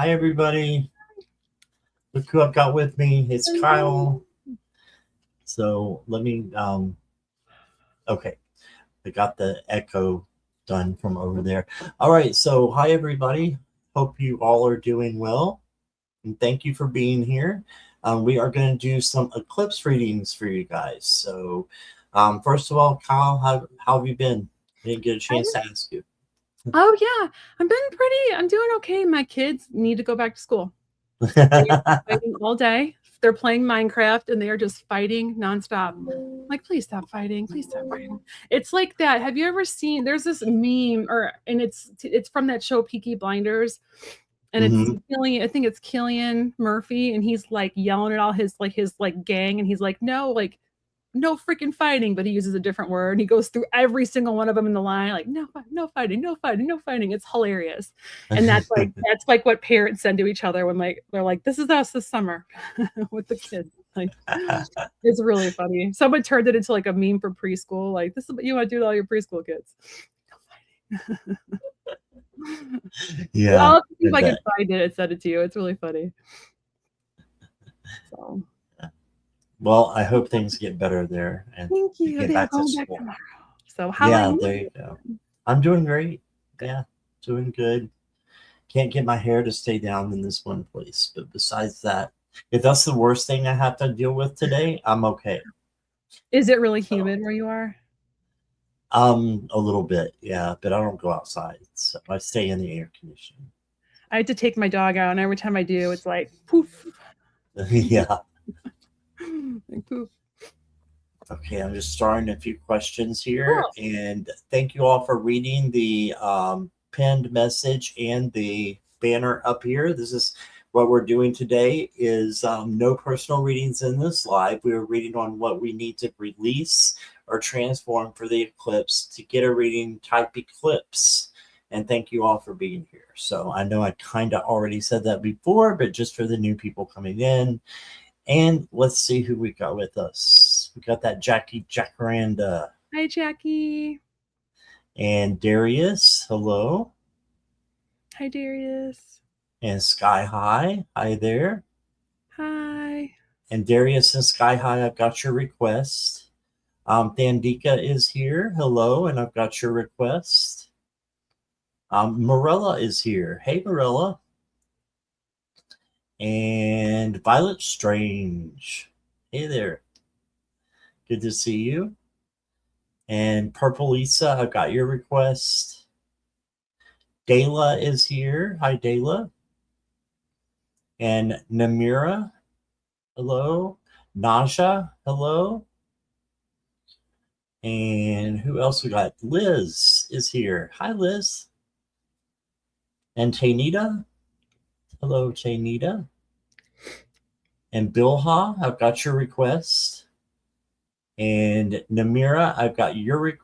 Hi, everybody. Look who I've got with me. It's Kyle. So let me, okay. I got the echo done from over there. All right. So, hi, everybody. Hope you all are doing well. And thank you for being here. We are going to do some eclipse readings for you guys. So, first of all, Kyle, how have you been? I didn't get a chance to ask you. Oh yeah, I'm doing okay. My kids need to go back to school. Fighting all day. They're playing Minecraft and they are just fighting nonstop. I'm like, please stop fighting. Please stop fighting. It's like that. Have you ever seen there's this meme and it's from that show Peaky Blinders. And it's Killian, I think it's Killian Murphy, and he's like yelling at all his gang, and he's like, no freaking fighting, but he uses a different word. And he goes through every single one of them in the line, like, no fighting, no fighting, no fighting. It's hilarious. And that's like what parents send to each other when they're like, this is us this summer with the kids. Like, it's really funny. Someone turned it into like a meme for preschool. Like, this is what you want to do to all your preschool kids. No fighting. Yeah. I'll see if I can find it and send it to you. It's really funny. So. Well, I hope things get better there and Thank you. get back to school. Tomorrow. So how are you? There you go. I'm doing great. Yeah, doing good. Can't get my hair to stay down in this one place. But besides that, if that's the worst thing I have to deal with today, I'm okay. Is it really humid where you are? A little bit, yeah, but I don't go outside. So I stay in the air conditioning. I had to take my dog out, and every time I do, it's like poof. Yeah. Like, poof. Okay, I'm just starting a few questions here, and thank you all for reading the pinned message and the banner up here. This is what we're doing today is no personal readings in this live. We're reading on what we need to release or transform for the eclipse. To get a reading, type eclipse. And thank you all for being here. So I know I kind of already said that before, but just for the new people coming in. And let's see who we got with us. We got that Jackie Jacaranda. Hi, Jackie. And Darius. Hello. Hi, Darius. And Sky High. Hi there. Hi. And Darius and Sky High, I've got your request. Thandika is here. Hello, and I've got your request. Morella is here. Hey, Morella. And Violet Strange. Hey there. Good to see you. And Purple Lisa, I've got your request. Dayla is here. Hi, Dayla. And Namira, hello. Naja, hello. And who else we got? Liz is here. Hi, Liz. And Taynita. Hello, Taynita. And Bilha, I've got your request. And Namira, I've got your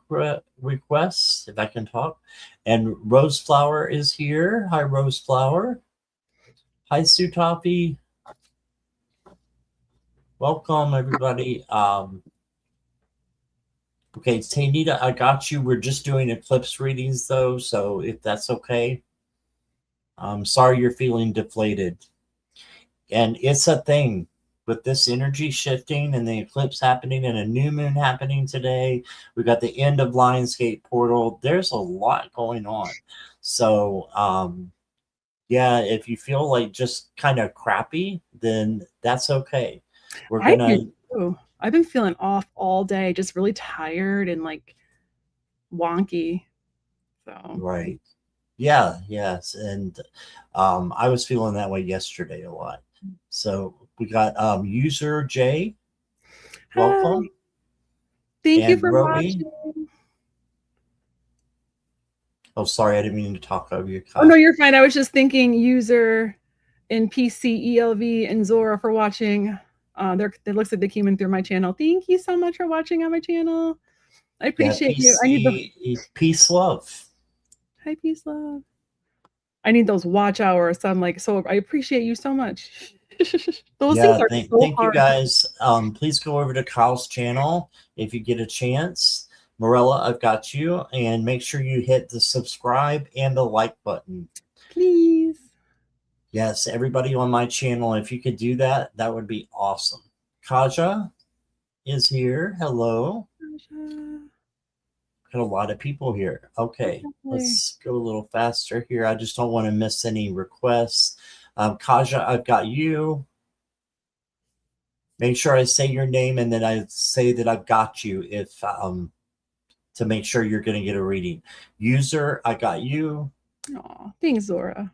request, if I can talk. And Roseflower is here. Hi, Roseflower. Hi, Sutafi. Welcome, everybody. Okay, Taynita, I got you. We're just doing eclipse readings, though, so if that's okay. I'm sorry you're feeling deflated. And it's a thing. With this energy shifting and the eclipse happening and a new moon happening today, we got the end of Lionsgate portal. There's a lot going on. So, yeah, if you feel like just kind of crappy, then that's okay. I've been feeling off all day, just really tired and like wonky. So right. Yeah, yes. And I was feeling that way yesterday a lot. So we got user J. Welcome. Hi. Thank you for watching. Oh, sorry, I didn't mean to talk over you. Oh no, you're fine. I was just thinking user and PC, ELV, and Zora for watching. It looks like they came in through my channel. Thank you so much for watching on my channel. I appreciate you. I need peace, love. Hi, peace, love. I need those watch hours. So I'm like, so I appreciate you so much. Those things are thank hard. you guys. Please go over to Kyle's channel if you get a chance. Morella, I've got you, and make sure you hit the subscribe and the like button. Please. Yes, everybody on my channel, if you could do that, that would be awesome. Kaja is here. Hello. Got a lot of people here. Okay, let's go a little faster here. I just don't want to miss any requests. Kaja, I've got you. Make sure I say your name and then I say that I've got you if to make sure you're going to get a reading. User, I got you. Aw, thanks, Zora.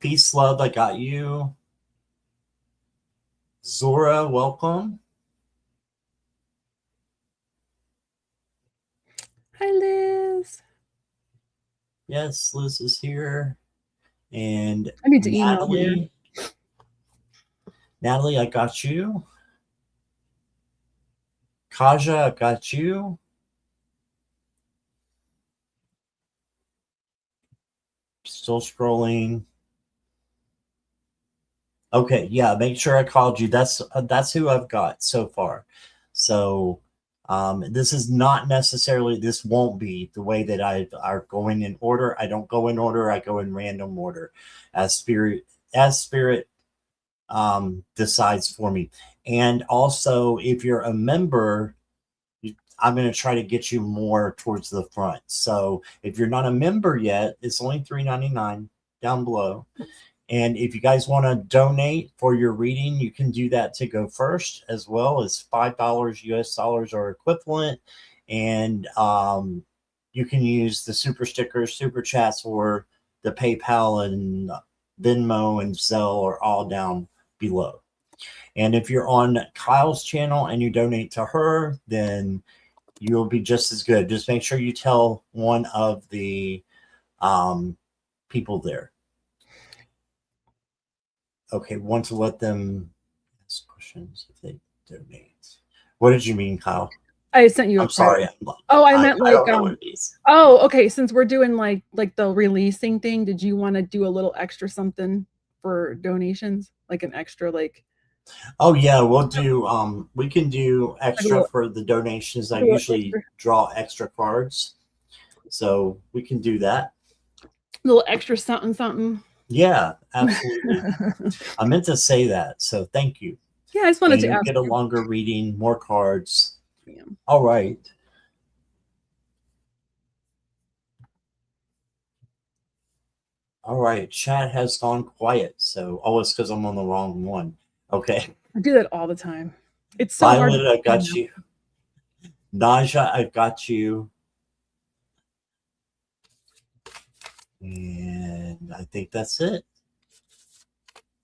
Peace, love, I got you. Zora, welcome. Hi, Liz. Yes, Liz is here. And I need to email Natalie. Natalie, I got you. Kaja, I got you. Still scrolling. Okay, yeah, make sure I called you. That's who I've got so far. So this is not necessarily, this won't be the way that I are going in order. I don't go in order. I go in random order as spirit decides for me. And also, if you're a member, I'm going to try to get you more towards the front. So if you're not a member yet, it's only $3.99 down below. And if you guys want to donate for your reading, you can do that to go first, as well as $5 US dollars or equivalent. And you can use the super stickers, super chats, or the PayPal and Venmo and Zelle are all down below. And if you're on Kyle's channel and you donate to her, then you'll be just as good. Just make sure you tell one of the people there. Okay, want to let them ask questions if they donate. What did you mean, Kyle? I sent you. I'm sorry. I meant like. I don't know what it is. Oh, okay. Since we're doing like the releasing thing, did you want to do a little extra something for donations, like an extra like? Oh yeah, we'll do. We can do extra for the donations. I usually draw extra cards, so we can do that. A little extra something. Yeah, absolutely. I meant to say that, so thank you. Yeah, I just wanted to ask. Get a longer reading, more cards. Yeah. All right. All right, chat has gone quiet. So, it's because I'm on the wrong one. Okay. I do that all the time. It's so Violet, hard. I've got you. Naja, I've got you. And I think that's it.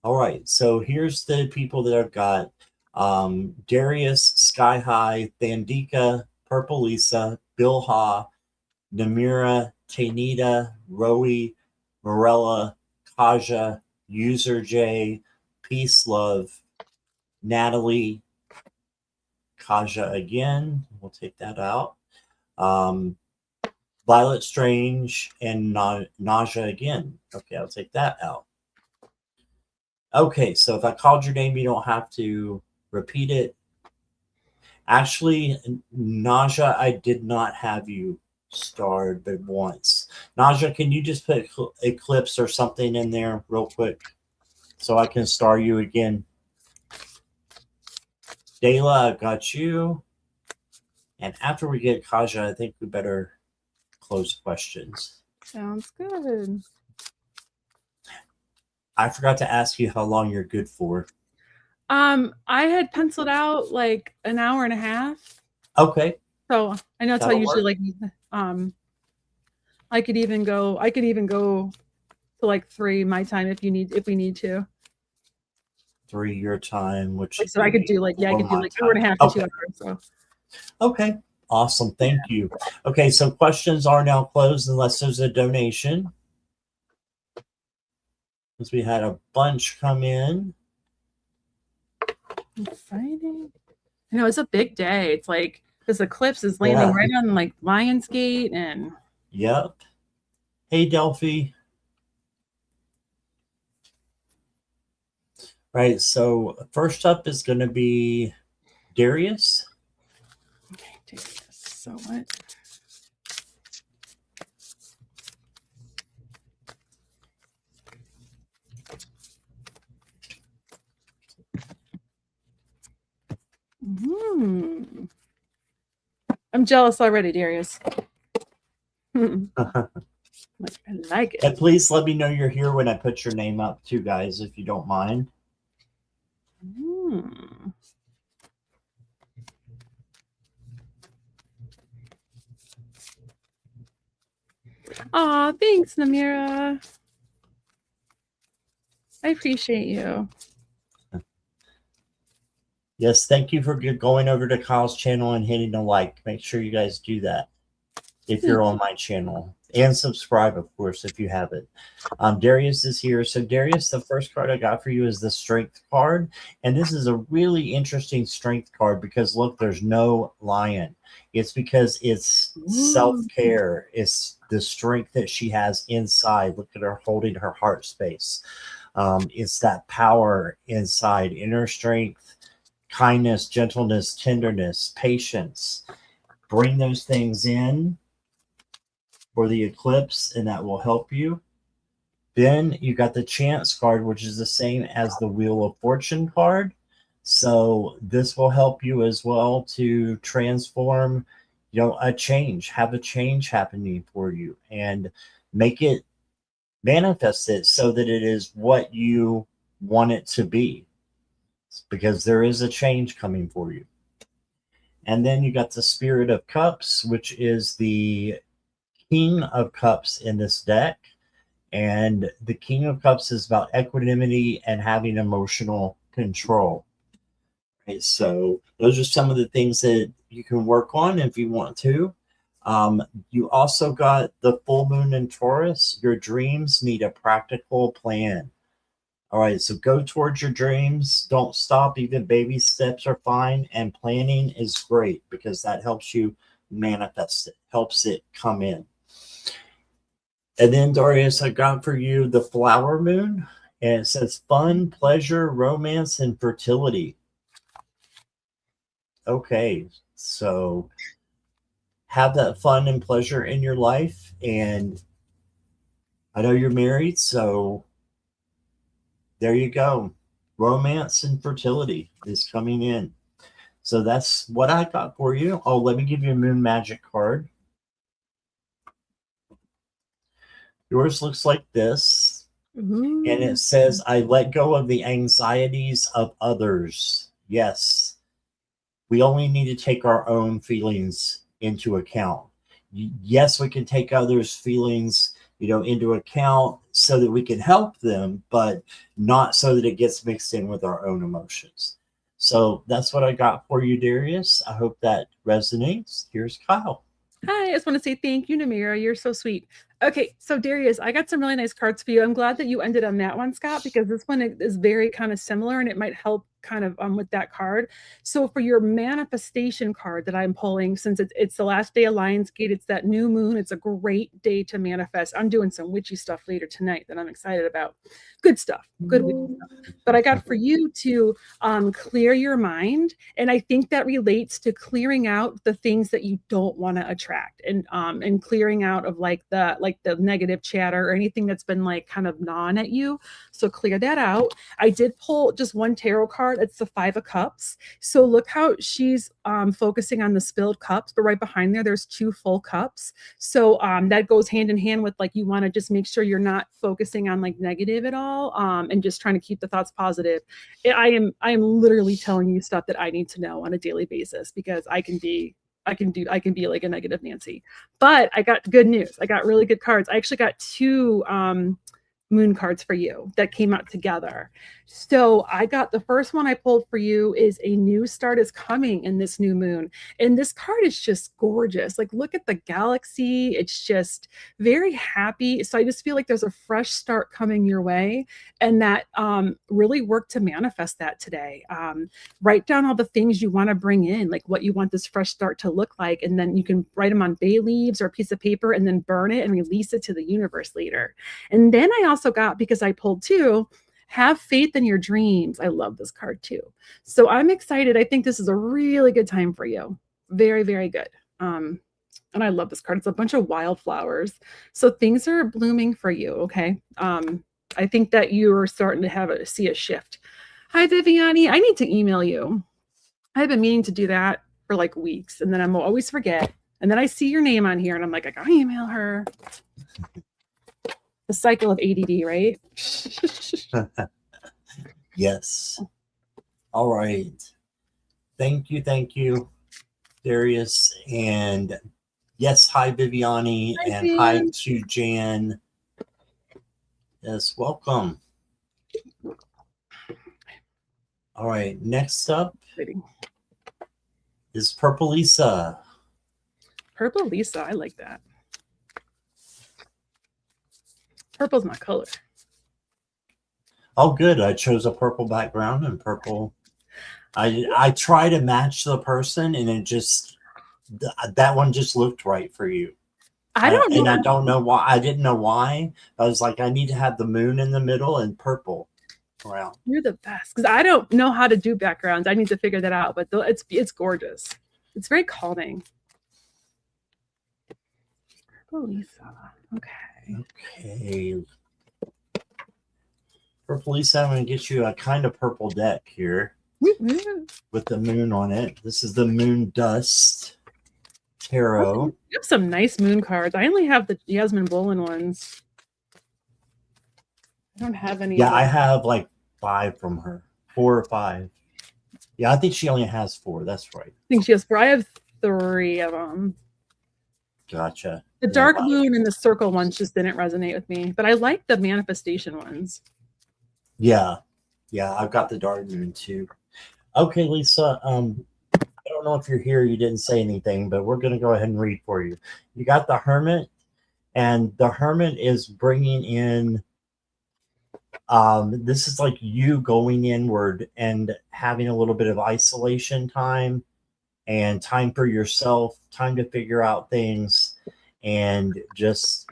All right, so here's the people that I've got. Darius, Sky High, Thandika, Purple Lisa, Bill Ha, Namira, Tanita, Rowie, Morella, Kaja, User J, Peace Love, Natalie, Kaja again. We'll take that out. Violet Strange and Naja again. Okay, I'll take that out. Okay, so if I called your name, you don't have to repeat it. Actually, Naja, I did not have you starred but once. Naja, can you just put Eclipse or something in there real quick so I can star you again? Dayla, I've got you. And after we get Kaja, I think we better close questions. Sounds good. I forgot to ask you how long you're good for. I had penciled out like an hour and a half. Okay. So I know it's how usually like I could even go to like 3 my time if we need to. 3 your time, which so I could do like I could do like hour and a half to 2 hours. So okay. Awesome. Thank you. Okay, so questions are now closed unless there's a donation. Because we had a bunch come in. Exciting. I know it's a big day. It's like this eclipse is landing right on like Lionsgate and. Yep. Hey, Delphi. Right. So first up is going to be Darius. Okay, Darius. So what? I'm jealous already, Darius. I like it. And please let me know you're here when I put your name up too, guys, if you don't mind. Aw, thanks, Namira. I appreciate you. Yes, thank you for going over to Kyle's channel and hitting a like. Make sure you guys do that if you're on my channel. And subscribe, of course, if you haven't. Darius is here. So, Darius, the first card I got for you is the Strength card. And this is a really interesting Strength card because, look, there's no lion. It's because it's self-care. It's the strength that she has inside. Look at her holding her heart space. It's that power inside, inner strength, kindness, gentleness, tenderness, patience. Bring those things in for the eclipse, and that will help you. Then you got the Chance card, which is the same as the Wheel of Fortune card. So this will help you as well to transform, a change, have a change happening for you, and make it, manifest it so that it is what you want it to be, because there is a change coming for you. And then you got the Spirit of Cups, which is the King of Cups in this deck. And the King of Cups is about equanimity and having emotional control. Okay, so those are some of the things that you can work on if you want to. You also got the full moon in Taurus. Your dreams need a practical plan. All right, so go towards your dreams. Don't stop. Even baby steps are fine. And planning is great because that helps you manifest it, helps it come in. And then, Darius, I got for you the Flower Moon. And it says fun, pleasure, romance, and fertility. Okay, so have that fun and pleasure in your life. And I know you're married, so there you go. Romance and fertility is coming in. So that's what I got for you. Oh, let me give you a Moon Magic card. Yours looks like this. And it says, I let go of the anxieties of others. Yes. We only need to take our own feelings into account. Yes, we can take others' feelings, into account so that we can help them, but not so that it gets mixed in with our own emotions. So that's what I got for you, Darius. I hope that resonates. Here's Kyle. Hi, I just want to say thank you, Namira. You're so sweet. Okay, so Darius, I got some really nice cards for you. I'm glad that you ended on that one, Scott, because this one is very kind of similar and it might help kind of with that card. So for your manifestation card that I'm pulling, since it's the last day of Lionsgate, it's that new moon. It's a great day to manifest. I'm doing some witchy stuff later tonight that I'm excited about. Good stuff, good witchy stuff. But I got for you to clear your mind, and I think that relates to clearing out the things that you don't want to attract, and clearing out of like the negative chatter or anything that's been like kind of gnawing at you. So clear that out. I did pull just one tarot card. It's the Five of Cups. So look how she's focusing on the spilled cups, but right behind there's two full cups. So that goes hand in hand with like, you want to just make sure you're not focusing on like negative at all, and just trying to keep the thoughts positive. I am literally telling you stuff that I need to know on a daily basis, because I can be like a negative Nancy. But I got good news. I got really good cards. I actually got two moon cards for you that came out together. So I got the first one I pulled for you is a new start is coming in this new moon. And this card is just gorgeous. Like, look at the galaxy. It's just very happy. So I just feel like there's a fresh start coming your way, and that really work to manifest that today. Write down all the things you want to bring in, like what you want this fresh start to look like. And then you can write them on bay leaves or a piece of paper and then burn it and release it to the universe later. And then I also got, because I pulled two, have faith in your dreams. I love this card too. So I'm excited. I think this is a really good time for you. Very, very good. And I love this card. It's a bunch of wildflowers. So things are blooming for you. Okay. I think that you are starting to see a shift. Hi, Viviani. I need to email you. I've been meaning to do that for like weeks, and then I'm always forget. And then I see your name on here, and I'm like, I gotta email her. The cycle of ADD, right? Yes. All right. Thank you, Darius. And yes, hi, Viviani, Hi, and hi Jan. to Jan. Yes, welcome. All right, next up is Purple Lisa. Purple Lisa, I like that. Purple's my color. Oh, good. I chose a purple background and purple. I try to match the person, and it just that one just looked right for you. I don't know. And I don't know why. I didn't know why. I was like, I need to have the moon in the middle and purple around. You're the best, because I don't know how to do backgrounds. I need to figure that out, but it's gorgeous. It's very calming. Purple Lisa. Okay. Okay. Purple Lisa, I'm going to get you a kind of purple deck here with the moon on it. This is the Moon Dust Tarot. You have some nice moon cards. I only have the Yasmin Bolin ones. I don't have any. Yeah, I have like 5 from her. 4 or 5. Yeah, I think she only has 4. That's right. I think she has 4. I have 3 of them. Gotcha. The dark moon and the circle ones just didn't resonate with me, but I like the manifestation ones. Yeah, I've got the dark moon too. Okay, Lisa. I don't know if you're here. You didn't say anything, but we're going to go ahead and read for you. You got the Hermit, and the Hermit is bringing in. This is like you going inward and having a little bit of isolation time and time for yourself, time to figure out things, and just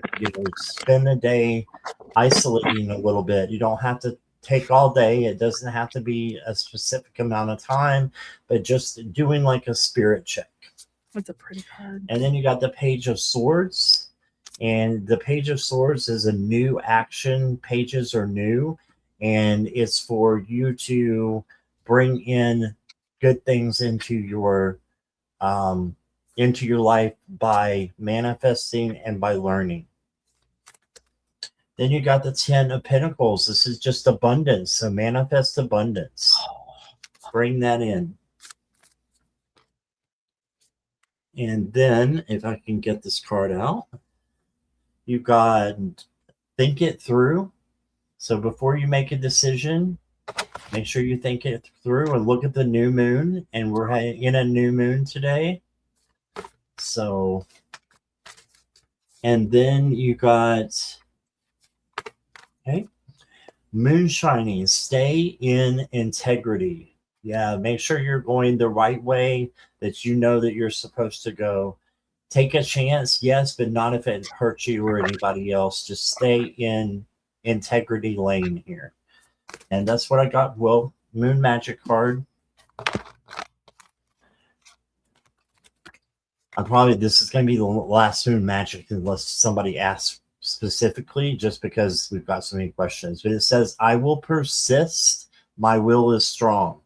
spend the day isolating a little bit. You don't have to take all day. It doesn't have to be a specific amount of time, but just doing like a spirit check. That's a pretty card. And then you got the Page of Swords, and the Page of Swords is a new action. Pages are new, and it's for you to bring in good things into your life by manifesting and by learning. Then you got the 10 of Pentacles. This is just abundance. So manifest abundance. Bring that in. And then if I can get this card out, you got think it through. So before you make a decision, make sure you think it through and look at the new moon. And we're in a new moon today. So, and then you got, okay, moonshining, stay in integrity. Yeah, make sure you're going the right way, that you know that you're supposed to go. Take a chance, yes, but not if it hurts you or anybody else. Just stay in integrity lane here. And that's what I got. Well, Moon Magic card. This is going to be the last Moon Magic unless somebody asks specifically, just because we've got so many questions. But it says, I will persist. My will is strong.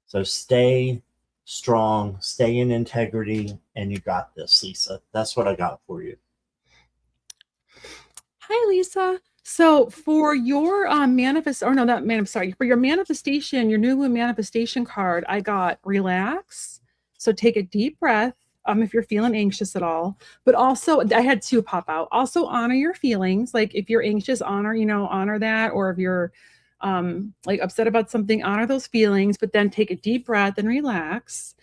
So stay strong, stay in integrity, and you got this, Lisa. That's what I got for you. Hi, Lisa. So for your for your manifestation, your new moon manifestation card, I got relax. So take a deep breath. If you're feeling anxious at all, but also I had 2 pop out. Also honor your feelings. Like if you're anxious, honor that. Or if you're like upset about something, honor those feelings, but then take a deep breath and relax.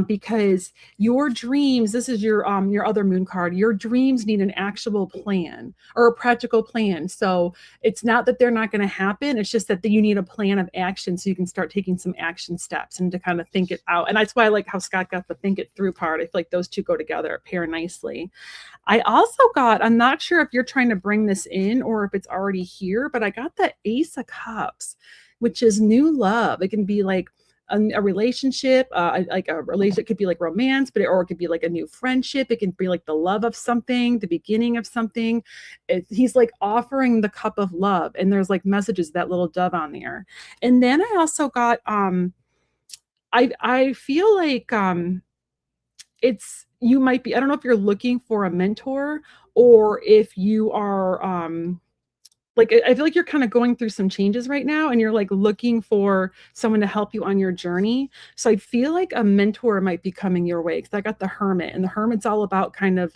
Because your dreams, this is your other moon card, your dreams need an actual plan or a practical plan. So it's not that they're not going to happen. It's just that you need a plan of action so you can start taking some action steps and to kind of think it out. And that's why I like how Scott got the think it through part. I feel like those 2 go together, pair nicely. I also got, I'm not sure if you're trying to bring this in or if it's already here, but I got the Ace of Cups, which is new love. It can be like a relationship, like a relationship could be like romance, or it could be like a new friendship. It can be like the love of something, the beginning of something. He's like offering the cup of love, and there's like messages, that little dove on there. And then I also got I feel like you might be, I don't know if you're looking for a mentor or if you are like, I feel like you're kind of going through some changes right now and you're like looking for someone to help you on your journey. So I feel like a mentor might be coming your way, because I got the Hermit, and the Hermit's all about kind of,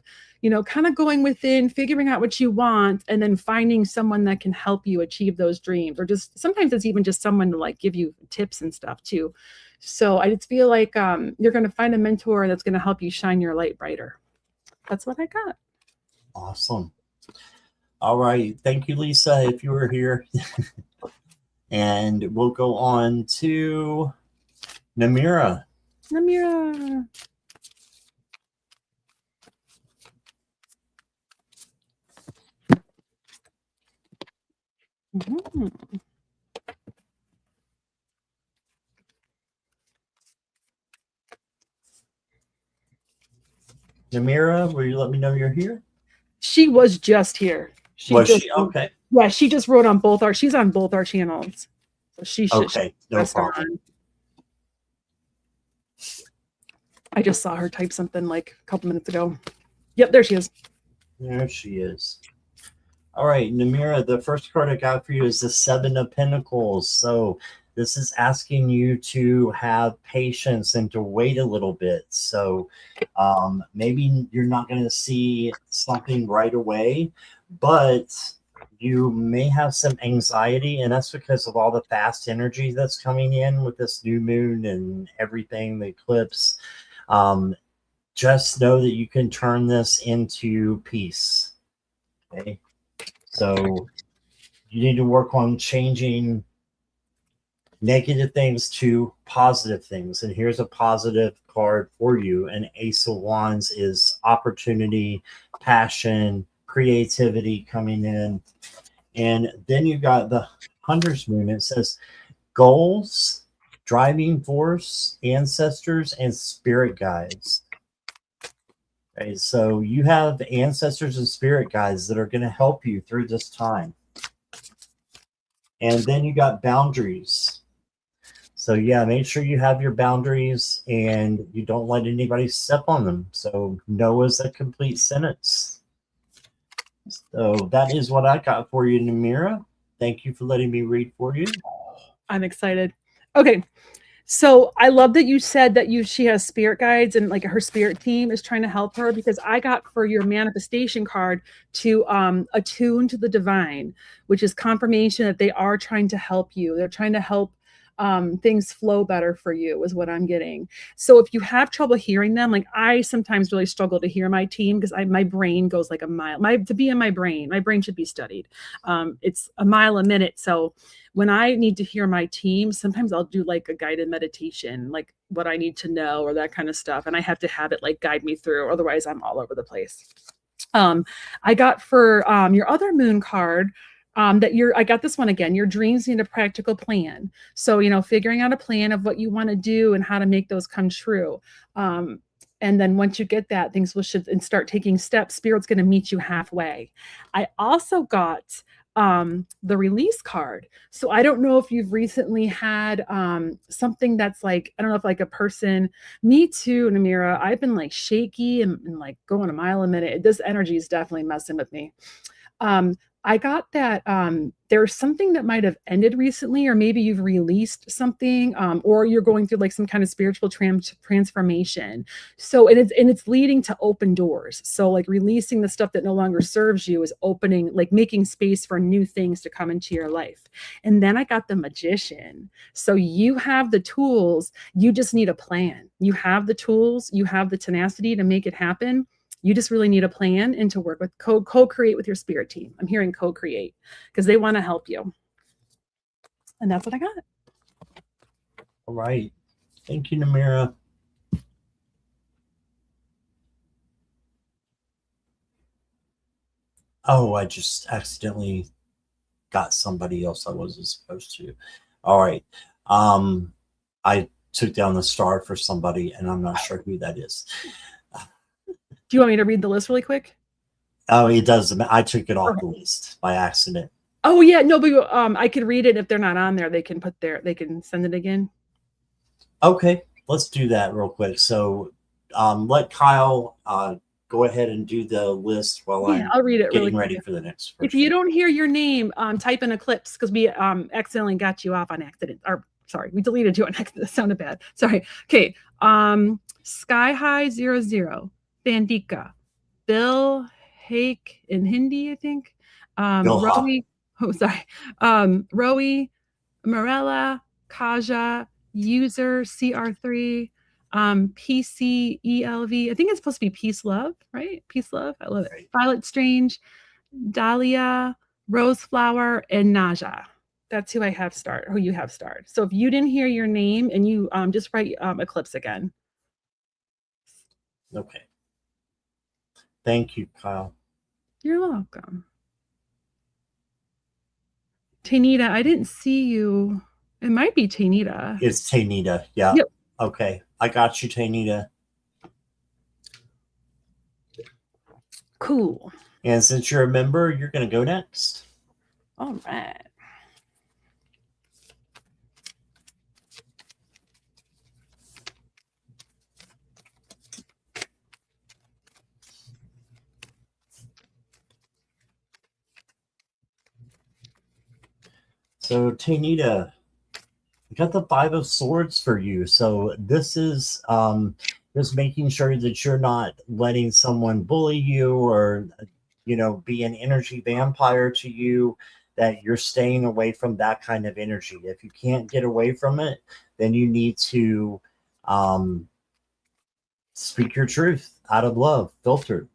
kind of going within, figuring out what you want, and then finding someone that can help you achieve those dreams. Or just sometimes it's even just someone to like give you tips and stuff too. So I just feel like you're going to find a mentor that's going to help you shine your light brighter. That's what I got. Awesome. All right. Thank you, Lisa, if you were here. And we'll go on to Namira. Namira. Mm-hmm. Namira, will you let me know you're here? She was just here. She okay? Yeah, she just wrote on both our. She's on both our channels, so she should. Okay, no problem. I just saw her type something like a couple minutes ago. Yep, there she is. There she is. All right, Namira, the first card I got for you is the Seven of Pentacles. So this is asking you to have patience and to wait a little bit. So maybe you're not going to see something right away, but you may have some anxiety, and that's because of all the fast energy that's coming in with this new moon and everything, the eclipse. Just know that you can turn this into peace. Okay. So you need to work on changing negative things to positive things. And here's a positive card for you. And Ace of Wands is opportunity, passion, creativity coming in. And then you got the Hunter's Moon. It says goals, driving force, ancestors, and spirit guides. Okay, so you have ancestors and spirit guides that are going to help you through this time. And then you got boundaries. So yeah, make sure you have your boundaries and you don't let anybody step on them. So no is a complete sentence. So that is what I got for you, Namira. Thank you for letting me read for you. I'm excited. Okay. So I love that you said that she has spirit guides and like her spirit team is trying to help her, because I got for your manifestation card to attune to the divine, which is confirmation that they are trying to help you. They're trying to help things flow better for you, is what I'm getting. So if you have trouble hearing them, like I sometimes really struggle to hear my team because my brain goes like a mile. To be in my brain should be studied. It's a mile a minute. So when I need to hear my team, sometimes I'll do like a guided meditation, like what I need to know or that kind of stuff. And I have to have it like guide me through. Otherwise, I'm all over the place. I got for your other moon card, I got this one again. Your dreams need a practical plan. So, figuring out a plan of what you want to do and how to make those come true. And then once you get that, things will shift and start taking steps. Spirit's going to meet you halfway. I also got the release card. So I don't know if you've recently had something that's like, I don't know if like a person, me too, Namira, I've been like shaky and like going a mile a minute. This energy is definitely messing with me. I got that there's something that might have ended recently, or maybe you've released something, or you're going through like some kind of spiritual transformation. So, and it's leading to open doors. So like releasing the stuff that no longer serves you is opening, like making space for new things to come into your life. And then I got the Magician. So you have the tools, you just need a plan. You have the tools, you have the tenacity to make it happen. You just really need a plan and to work with co-create with your spirit team. I'm hearing co-create because they want to help you. And that's what I got. All right. Thank you, Namira. Oh, I just accidentally got somebody else I wasn't supposed to. All right. I took down the star for somebody, and I'm not sure who that is. Do you want me to read the list really quick? Oh, it doesn't. I took it off the list by accident. Oh yeah, no, but I could read it. If they're not on there, they can send it again. Okay. let's do that real quick. So let Kyle go ahead and do the list while I'm I'll read it getting really ready quick. for the next If person. you don't hear your name, type in eclipse because we accidentally got you off on accident. Or sorry, we deleted you on accident. That sounded bad. Sorry. Okay. Sky High 00, Bandika, Bill Hake in Hindi, I think. Bilha. Rowie, oh sorry. Rowie, Morella, Kaja, user CR3, PCELV. I think it's supposed to be Peace Love, right? Peace Love. I love it. Right. Violet Strange, Dahlia, Roseflower, and Naja. That's who I have starred, who you have starred. So if you didn't hear your name and you just write Eclipse again. Okay. Thank you, Kyle. You're welcome. Tanita, I didn't see you. It might be Tanita. It's Tanita. Yeah. Yep. Okay. I got you, Tanita. Cool. And since you're a member, you're going to go next. All right. So, Tanita, I got the 5 of Swords for you. So this is just making sure that you're not letting someone bully you or, be an energy vampire to you, that you're staying away from that kind of energy. If you can't get away from it, then you need to speak your truth out of love, filtered.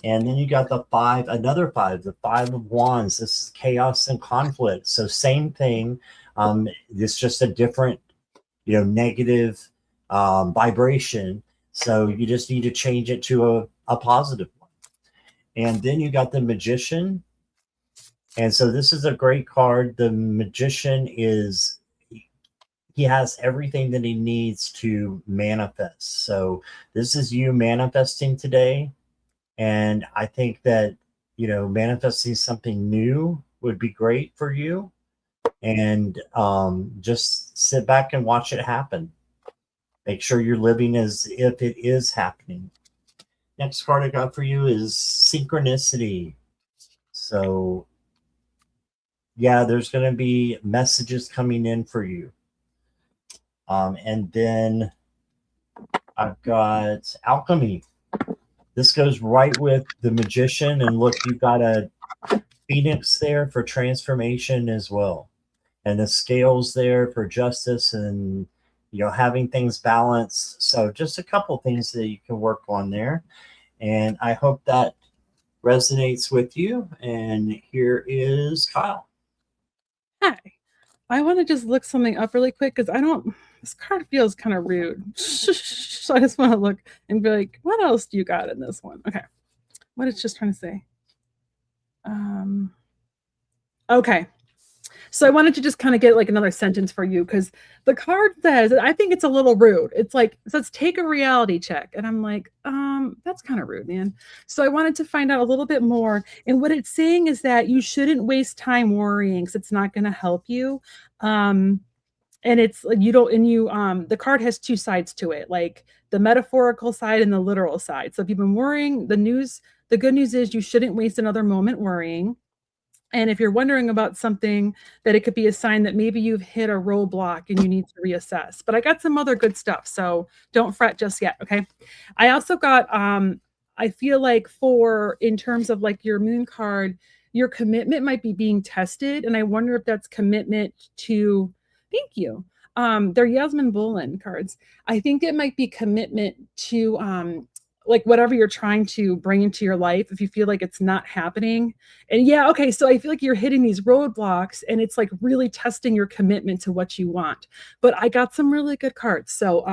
And then you got the 5, another 5, the 5 of Wands. This is chaos and conflict. So same thing. It's just a different, negative vibration. So you just need to change it to a positive one. And then you got the Magician. And so this is a great card. The Magician he has everything that he needs to manifest. So this is you manifesting today. And I think that, manifesting something new would be great for you. And just sit back and watch it happen. Make sure you're living as if it is happening. Next card I got for you is Synchronicity. So, yeah, there's going to be messages coming in for you. And then I've got Alchemy. This goes right with the Magician. And look, you've got a Phoenix there for transformation as well. And the scales there for justice and, having things balanced. So just a couple things that you can work on there. And I hope that resonates with you. And here is Kyle. Hi. I want to just look something up really quick because this card feels kind of rude. So I just want to look and be like, what else do you got in this one? Okay. What it's just trying to say. Okay. So I wanted to just kind of get like another sentence for you because the card says, I think it's a little rude. It's like, it says, take a reality check. And I'm like, that's kind of rude, man. So I wanted to find out a little bit more. And what it's saying is that you shouldn't waste time worrying because it's not going to help you. And it's like, the card has 2 sides to it, like the metaphorical side and the literal side. So if you've been worrying, the good news is you shouldn't waste another moment worrying. And if you're wondering about something, that it could be a sign that maybe you've hit a roadblock and you need to reassess. But I got some other good stuff, so don't fret just yet, okay? I also got, I feel like in terms of like your moon card, your commitment might be being tested. And I wonder if that's commitment to, thank you. They're Yasmin Bolin cards. I think it might be commitment to, like whatever you're trying to bring into your life, if you feel like it's not happening. And yeah, okay, so I feel like you're hitting these roadblocks and it's like really testing your commitment to what you want. But I got some really good cards. So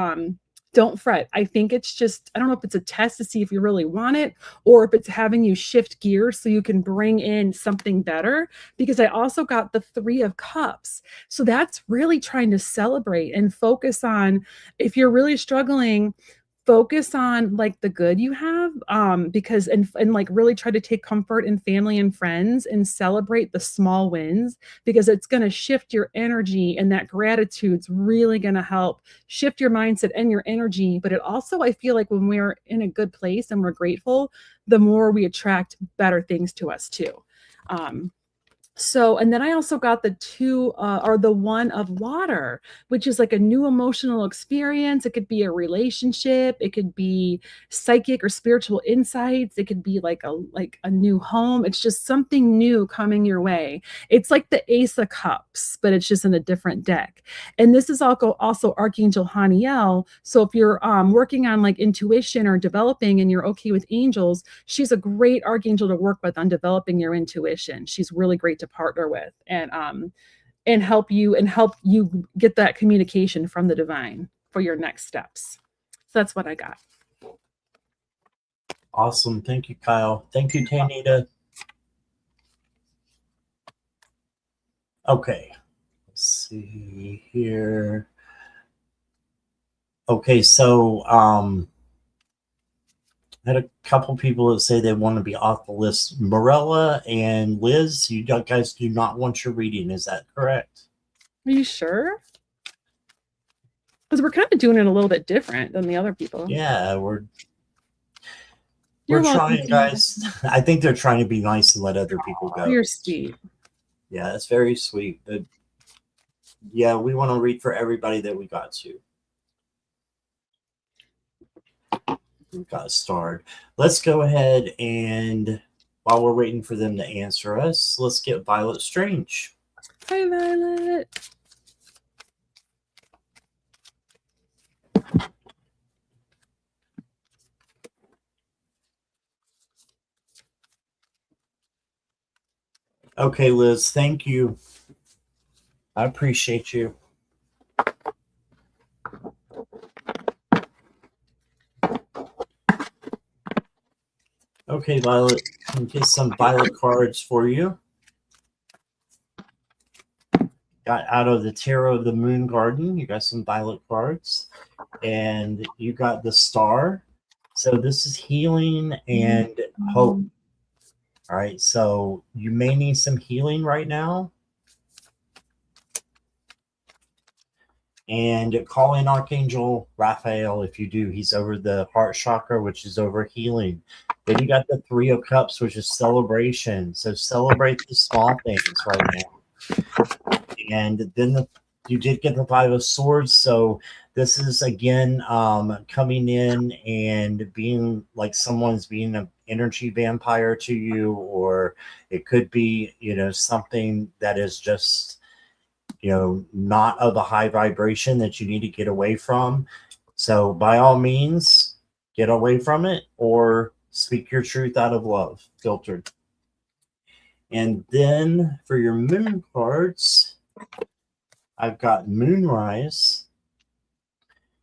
don't fret. I think it's just, I don't know if it's a test to see if you really want it or if it's having you shift gears so you can bring in something better. Because I also got the 3 of Cups. So that's really trying to celebrate and focus on, if you're really struggling, focus on like the good you have, because and like really try to take comfort in family and friends and celebrate the small wins, because it's going to shift your energy, and that gratitude's really going to help shift your mindset and your energy. But it also, I feel like when we're in a good place and we're grateful, the more we attract better things to us too. So, and then I also got the two, or the one of water, which is like a new emotional experience. It could be a relationship. It could be psychic or spiritual insights. It could be like a new home. It's just something new coming your way. It's like the Ace of Cups, but it's just in a different deck. And this is also Archangel Haniel. So if you're working on like intuition or developing and you're okay with angels, she's a great archangel to work with on developing your intuition. She's really great to partner with and help you get that communication from the divine for your next steps. So that's what I got. Awesome. Thank you, Kyle. Thank you, Tanita. Okay. Let's see here. Okay, so I had a couple people that say they want to be off the list. Morella and Liz, you guys do not want your reading. Is that correct? Are you sure? Because we're kind of doing it a little bit different than the other people. Yeah, we're trying, guys. I think they're trying to be nice and let other people go. You're sweet. Yeah, that's very sweet. But yeah, we want to read for everybody that we got to. We got started. Let's go ahead and while we're waiting for them to answer us, let's get Violet Strange. Hi, Violet. Okay, Liz, thank you. I appreciate you. Okay, Violet, can get some Violet cards for you. Got out of the Tarot of the Moon Garden, you got some Violet cards. And you got the Star. So this is healing and hope. All right, so you may need some healing right now. And call in Archangel Raphael if you do. He's over the heart chakra, which is over healing. Then you got the Three of Cups, which is celebration. So celebrate the small things right now. And then you did get the Five of Swords. So this is, again, coming in and being like someone's being an energy vampire to you. Or it could be, something that is just not of a high vibration that you need to get away from. So by all means, get away from it or speak your truth out of love, filtered. And then for your moon cards, I've got Moonrise.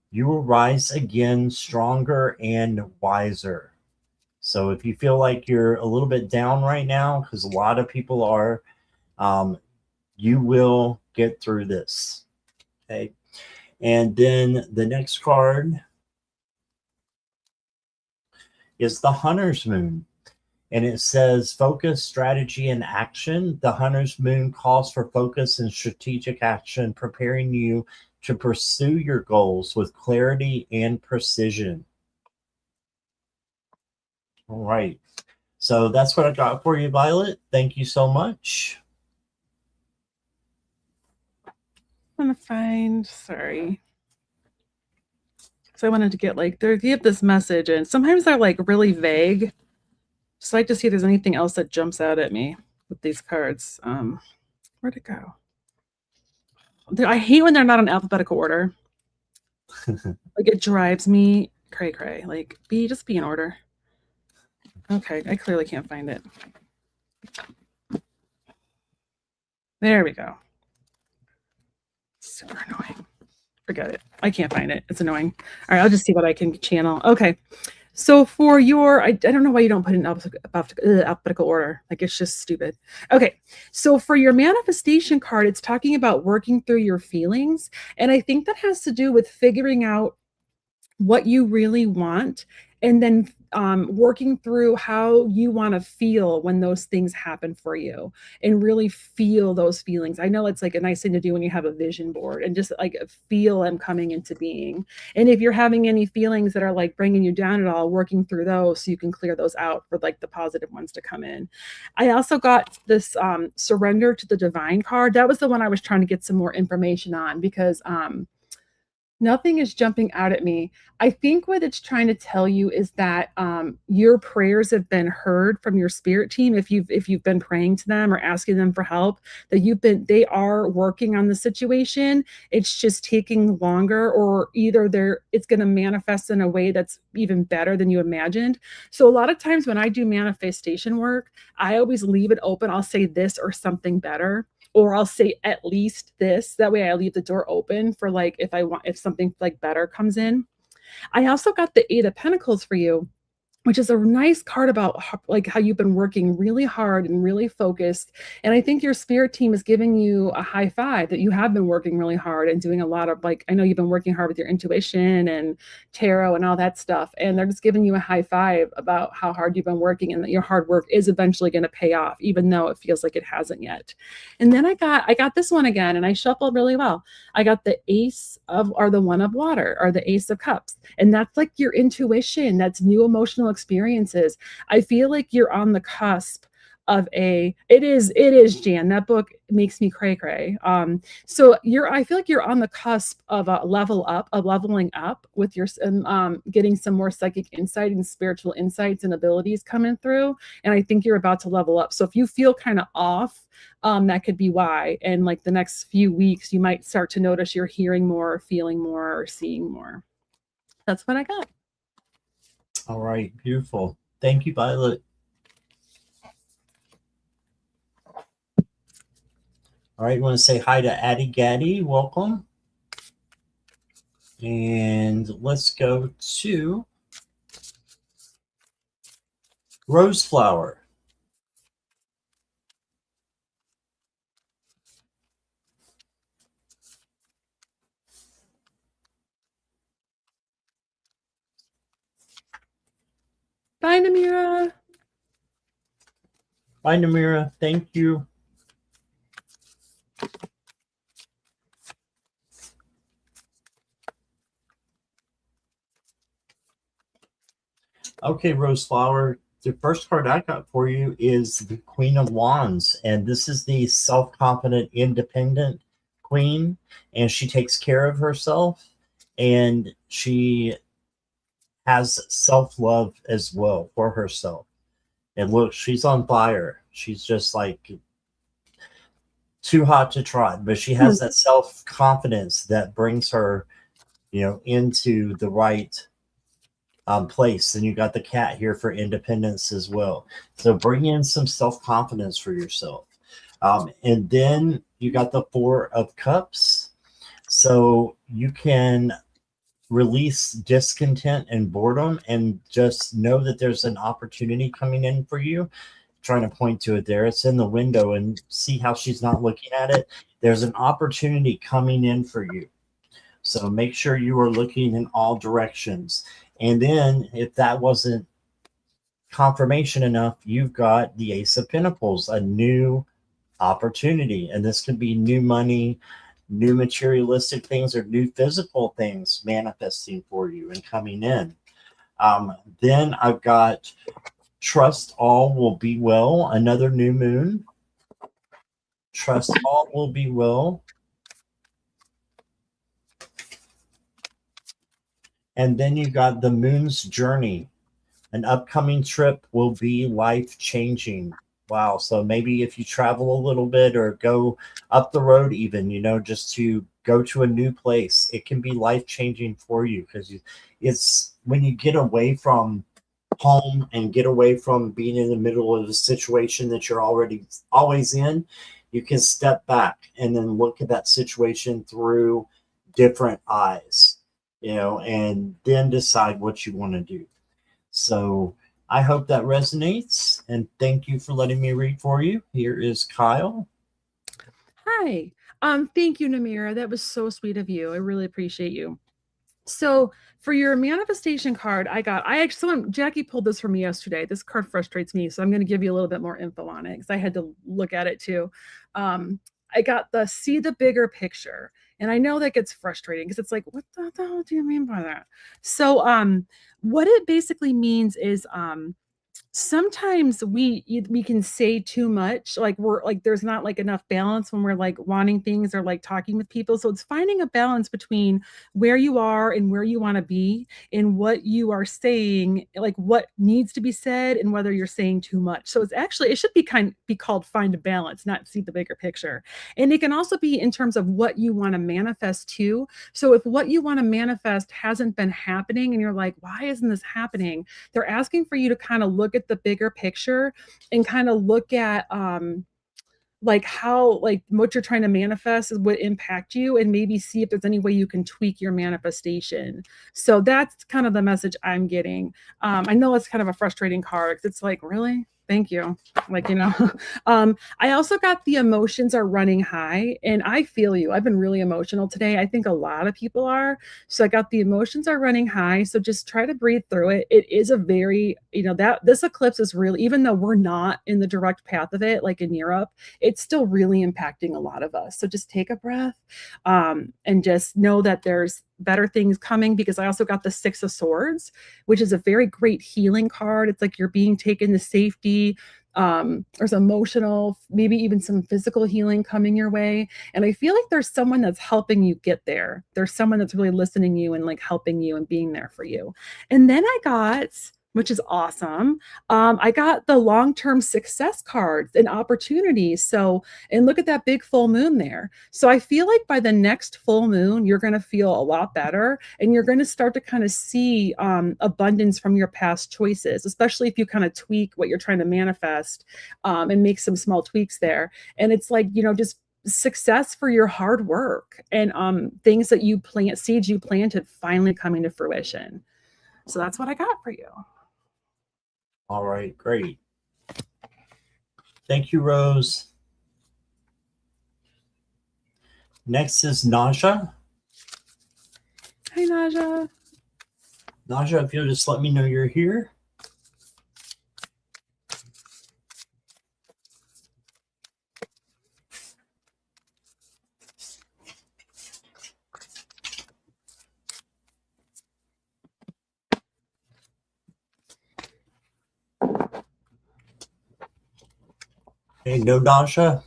You will rise again stronger and wiser. So if you feel like you're a little bit down right now, because a lot of people are, you will get through this. Okay. And then the next card is the Hunter's Moon. And it says focus, strategy, and action. The Hunter's Moon calls for focus and strategic action, preparing you to pursue your goals with clarity and precision. All right. So that's what I got for you, Violet. Thank you so much. I'm gonna find, sorry. So I wanted to get they give this message, and sometimes they're like really vague. Just like to see if there's anything else that jumps out at me with these cards. Where'd it go? I hate when they're not in alphabetical order. Like it drives me cray. Like just be in order. Okay, I clearly can't find it. There we go. Super annoying. Forget it. I can't find it. It's annoying. All right, I'll just see what I can channel. Okay. So for your, I don't know why you don't put it in alphabetical order. Like it's just stupid. Okay. So for your manifestation card, it's talking about working through your feelings. And I think that has to do with figuring out what you really want, and then working through how you want to feel when those things happen for you, and really feel those feelings. I know it's like a nice thing to do when you have a vision board, and just like feel them coming into being. And if you're having any feelings that are like bringing you down at all, working through those so you can clear those out for like the positive ones to come in. I also got this surrender to the divine card. That was the one I was trying to get some more information on, because nothing is jumping out at me. I think what it's trying to tell you is that your prayers have been heard from your spirit team. If you've been praying to them or asking them for help, that they are working on the situation. It's just taking longer, or either it's going to manifest in a way that's even better than you imagined. So a lot of times when I do manifestation work, I always leave it open. I'll say this or something better, or I'll say at least this. That way I leave the door open for like if something like better comes in. I also got the Eight of Pentacles for you, which is a nice card about like how you've been working really hard and really focused. And I think your spirit team is giving you a high five that you have been working really hard and doing a lot of, like, I know you've been working hard with your intuition and tarot and all that stuff. And they're just giving you a high five about how hard you've been working, and that your hard work is eventually going to pay off, even though it feels like it hasn't yet. And then I got this one again, and I shuffled really well. I got the Ace of, or the One of Water, or the Ace of Cups. And that's like your intuition. That's new emotional experiences. I feel like you're on the cusp of it is Jan. That book makes me cray cray. So I feel like you're on the cusp of a leveling up with your, getting some more psychic insight and spiritual insights and abilities coming through. And I think you're about to level up. So if you feel kind of off, that could be why. And like the next few weeks, you might start to notice you're hearing more, feeling more, or seeing more. That's what I got. All right, beautiful. Thank you, Violet. All right, you want to say hi to Addie Gaddy. Welcome. And let's go to Roseflower. Bye, Namira. Bye, Namira. Thank you. Okay, Roseflower, the first card I got for you is the Queen of Wands, and this is the self-confident, independent queen, and she takes care of herself, and she has self-love as well for herself. And look, she's on fire. She's just like too hot to trot, but she has that self-confidence that brings her, into the right place. And you got the cat here for independence as well. So bring in some self-confidence for yourself. And then you got the Four of Cups. So you can release discontent and boredom, and just know that there's an opportunity coming in for you. Trying to point to it there. It's in the window, and see how she's not looking at it. There's an opportunity coming in for you. So make sure you are looking in all directions. And then if that wasn't confirmation enough, you've got the Ace of Pentacles, a new opportunity. And this could be new money, new materialistic things, or new physical things manifesting for you and coming in. Then I've got Trust All Will Be Well, another new moon. Trust all will be well. And then you got the Moon's Journey. An upcoming trip will be life-changing. Wow. So maybe if you travel a little bit or go up the road even, just to go to a new place, it can be life-changing for you, because it's when you get away from home and get away from being in the middle of a situation that you're always in, you can step back and then look at that situation through different eyes, and then decide what you want to do. So I hope that resonates, and thank you for letting me read for you. Here is Kyle. Hi. Thank you, Namira. That was so sweet of you. I really appreciate you. So for your manifestation card, Jackie pulled this for me yesterday. This card frustrates me, so I'm going to give you a little bit more info on it because I had to look at it too. I got the see the bigger picture. And I know that gets frustrating because it's like, what the hell do you mean by that? So what it basically means is sometimes we can say too much, like we're like there's not like enough balance when we're like wanting things or like talking with people. So it's finding a balance between where you are and where you want to be and what you are saying, like what needs to be said and whether you're saying too much. So it should be called find a balance, not see the bigger picture. And it can also be in terms of what you want to manifest too. So if what you want to manifest hasn't been happening and you're like, why isn't this happening? They're asking for you to kind of look at the bigger picture and kind of look at like how like what you're trying to manifest is what impact you, and maybe see if there's any way you can tweak your manifestation. So that's kind of the message I'm getting. I know it's kind of a frustrating card. It's like, really? Thank you. Like, I also got the emotions are running high, and I feel you. I've been really emotional today. I think a lot of people are. So I got the emotions are running high. So just try to breathe through it. It is a very, that this eclipse is really, even though we're not in the direct path of it, like in Europe, it's still really impacting a lot of us. So just take a breath and just know that there's better things coming, because I also got the Six of Swords, which is a very great healing card. It's like you're being taken to safety. There's emotional, maybe even some physical healing coming your way. And I feel like there's someone that's helping you get there. There's someone that's really listening to you and like helping you and being there for you. And then I got, which is awesome, I got the long-term success cards and opportunities. So, and look at that big full moon there. So I feel like by the next full moon, you're going to feel a lot better, and you're going to start to kind of see abundance from your past choices, especially if you kind of tweak what you're trying to manifest and make some small tweaks there. And it's like, just success for your hard work and things that seeds you planted finally coming to fruition. So that's what I got for you. All right, great. Thank you, Rose. Next is Naja. Hi, Naja. Naja, if you'll just let me know you're here. Okay, no Naja.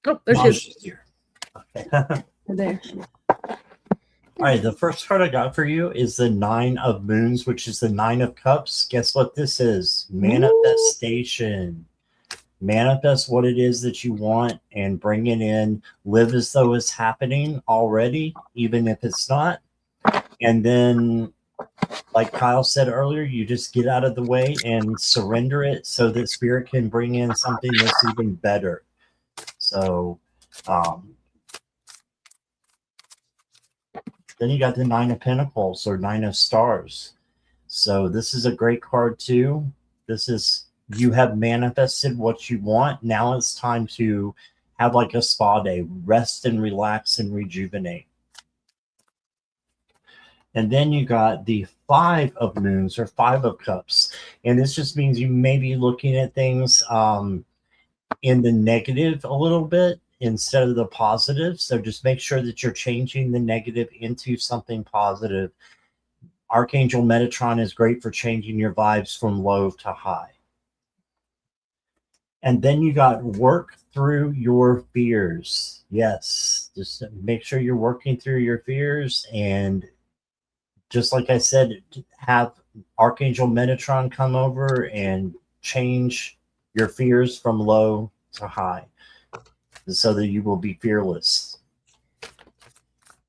Oh, there she is. Here. Okay. There. All right, the first card I got for you is the Nine of Moons, which is the Nine of Cups. Guess what this is? Manifestation. Manifest what it is that you want and bring it in. Live as though it's happening already, even if it's not. And then, like Kyle said earlier, you just get out of the way and surrender it so that Spirit can bring in something that's even better. So, then you got the Nine of Pentacles or Nine of Stars. So this is a great card too. This is, you have manifested what you want. Now it's time to have like a spa day, rest and relax and rejuvenate. And then you got the Five of Moons or Five of Cups. And this just means you may be looking at things in the negative a little bit instead of the positive. So just make sure that you're changing the negative into something positive. Archangel Metatron is great for changing your vibes from low to high. And then you got work through your fears. Yes, just make sure you're working through your fears. And just like I said, have Archangel Metatron come over and change your fears from low to high so that you will be fearless.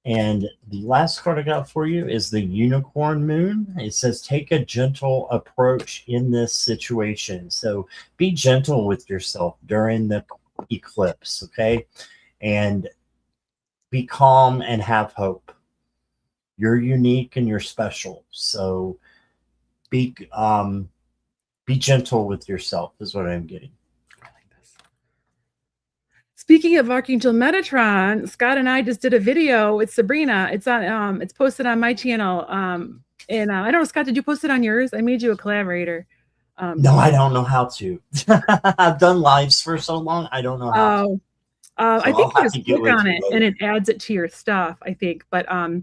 And the last card I got for you is the Unicorn Moon. It says, take a gentle approach in this situation. So be gentle with yourself during the eclipse, okay? And be calm and have hope. You're unique and you're special. So be gentle with yourself is what I'm getting. I like this. Speaking of Archangel Metatron, Scott and I just did a video with Sabrina. It's on it's posted on my channel. And I don't know, Scott, did you post it on yours? I made you a collaborator. No, I don't know how to. I've done lives for so long, I don't know how to. So I think I'll you have just to get click with on you it later. and it adds it to your stuff, I think. But yeah,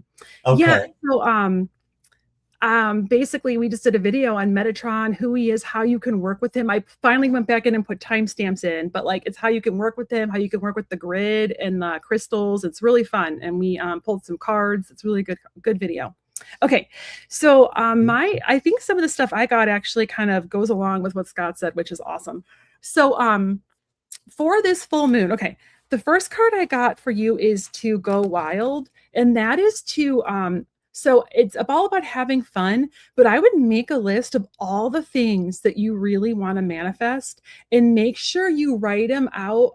Okay. so basically we just did a video on Metatron, who he is, how you can work with him. I finally went back in and put timestamps in, but like it's how you can work with him, how you can work with the grid and the crystals. It's really fun. And we pulled some cards. It's really good video. Okay, so I think some of the stuff I got actually kind of goes along with what Scott said, which is awesome. So for this full moon, okay, the first card I got for you is to go wild, and that is to so it's all about having fun, but I would make a list of all the things that you really want to manifest and make sure you write them out,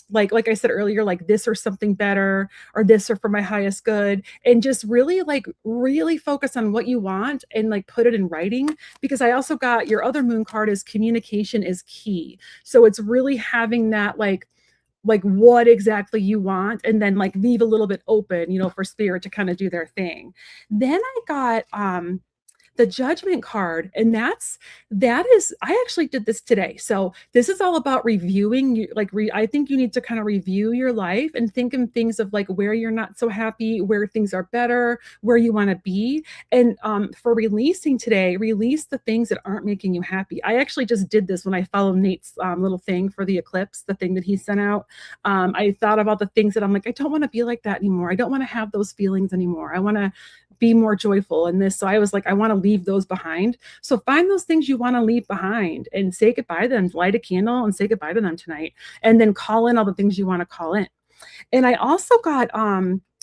like I said earlier, like this or something better, or this or for my highest good, and just really focus on what you want and like put it in writing. Because I also got your other moon card is communication is key. So it's really having that like what exactly you want, and then like leave a little bit open, for spirit to kind of do their thing. Then I got the judgment card, and that is I actually did this today. So this is all about reviewing, I think you need to kind of review your life and think in things of like where you're not so happy, where things are better, where you want to be. And for releasing today, release the things that aren't making you happy. I actually just did this when I followed Nate's little thing for the eclipse, the thing that he sent out. I thought about the things that I'm like, I don't want to be like that anymore. I don't want to have those feelings anymore. I want to be more joyful in this. So I was like, I want to leave those behind. So find those things you want to leave behind and say goodbye to them. Light a candle and say goodbye to them tonight. And then call in all the things you want to call in. And I also got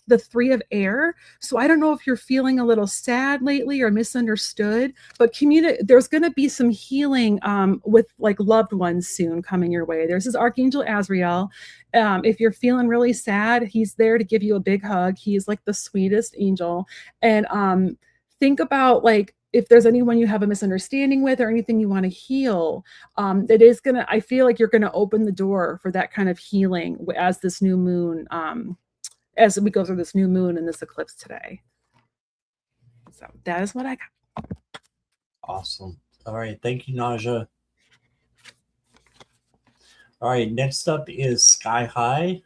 the 3 of air. So I don't know if you're feeling a little sad lately or misunderstood, but there's going to be some healing with like loved ones soon coming your way. There's this Archangel Azrael. If you're feeling really sad, he's there to give you a big hug. He's like the sweetest angel. And think about like if there's anyone you have a misunderstanding with or anything you want to heal, I feel like you're going to open the door for that kind of healing as this new moon, as we go through this new moon and this eclipse today. So that is what I got. Awesome. All right. Thank you, Naja. All right. Next up is Sky High.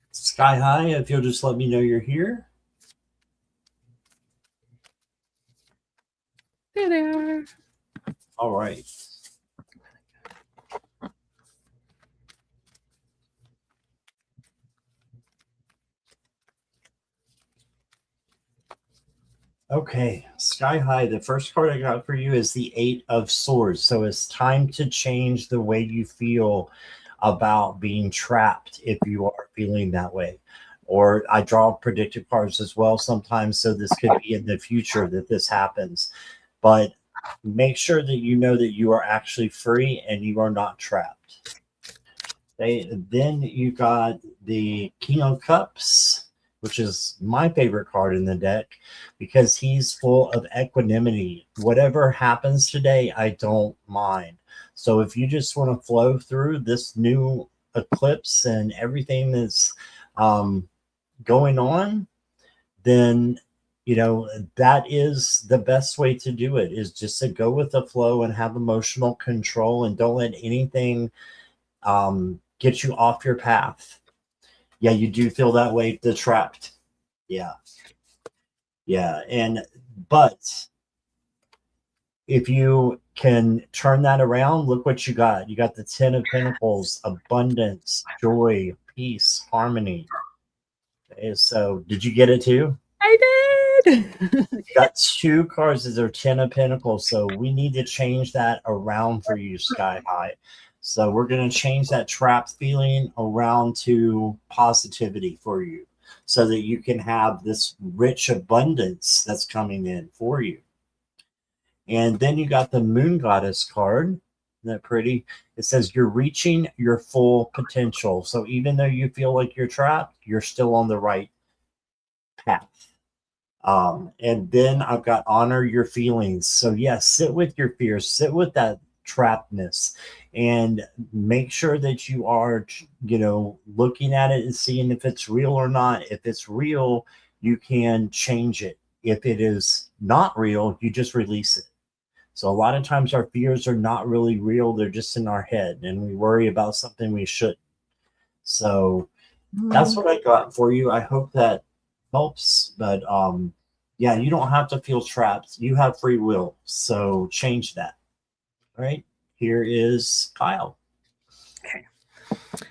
Sky High, if you'll just let me know you're here. There they are. All right. Okay, Sky High, the first card I got for you is the 8 of Swords. So it's time to change the way you feel about being trapped if you are feeling that way. Or I draw predictive cards as well sometimes, so this could be in the future that this happens. But make sure that you know that you are actually free and you are not trapped. Then you got the King of Cups, which is my favorite card in the deck because he's full of equanimity. Whatever happens today, I don't mind. So if you just want to flow through this new eclipse and everything that's going on, then that is the best way to do it, is just to go with the flow and have emotional control and don't let anything get you off your path. Yeah, you do feel that way, the trapped. Yeah. But if you can turn that around, look what you got. You got the 10 of Pentacles, abundance, joy, peace, harmony. Okay, so did you get it too? I did. Got 2 cards that are 10 of Pentacles, so we need to change that around for you, Sky High. So we're going to change that trapped feeling around to positivity for you so that you can have this rich abundance that's coming in for you. And then you got the Moon Goddess card. Isn't that pretty? It says you're reaching your full potential. So even though you feel like you're trapped, you're still on the right path. And then I've got honor your feelings. So yes, sit with your fears, sit with that trappedness, and make sure that you are, looking at it and seeing if it's real or not. If it's real, you can change it. If it is not real, you just release it. So a lot of times our fears are not really real. They're just in our head and we worry about something we shouldn't. So that's what I got for you. I hope that helps. But yeah, you don't have to feel trapped. You have free will. So change that. All right. Here is Kyle. Okay.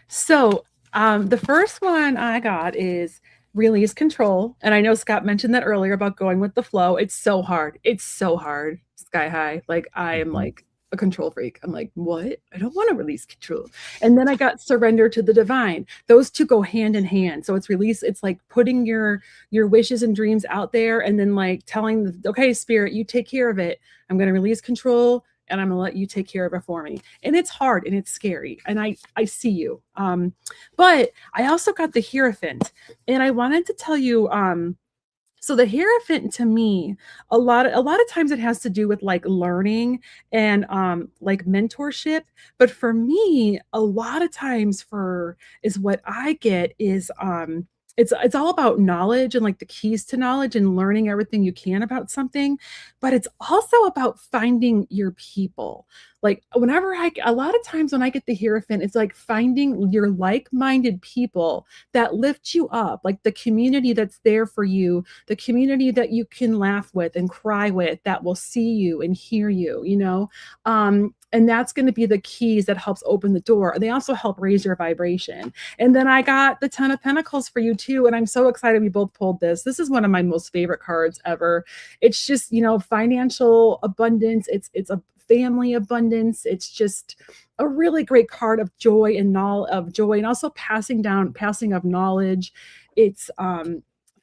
So the first one I got is release control. And I know Scott mentioned that earlier about going with the flow. It's so hard. It's so hard. Sky high. Like I am like a control freak. I'm like, what? I don't want to release control. And then I got surrender to the divine. Those two go hand in hand. So it's release. It's like putting your wishes and dreams out there and then like telling okay, spirit, you take care of it. I'm going to release control and I'm going to let you take care of it for me. And it's hard and it's scary. And I see you. But I also got the Hierophant and I wanted to tell you, so the Hierophant to me, a lot of times it has to do with like learning and like mentorship. But for me, a lot of times is what I get is it's all about knowledge and like the keys to knowledge and learning everything you can about something. But it's also about finding your people. Like a lot of times when I get the Hierophant, it's like finding your like-minded people that lift you up, like the community that's there for you, the community that you can laugh with and cry with, that will see you and hear you, and that's going to be the keys that helps open the door. They also help raise your vibration. And then I got the 10 of Pentacles for you too. And I'm so excited we both pulled this. This is one of my most favorite cards ever. It's just, financial abundance. It's a family abundance. It's just a really great card of joy and also passing of knowledge. It's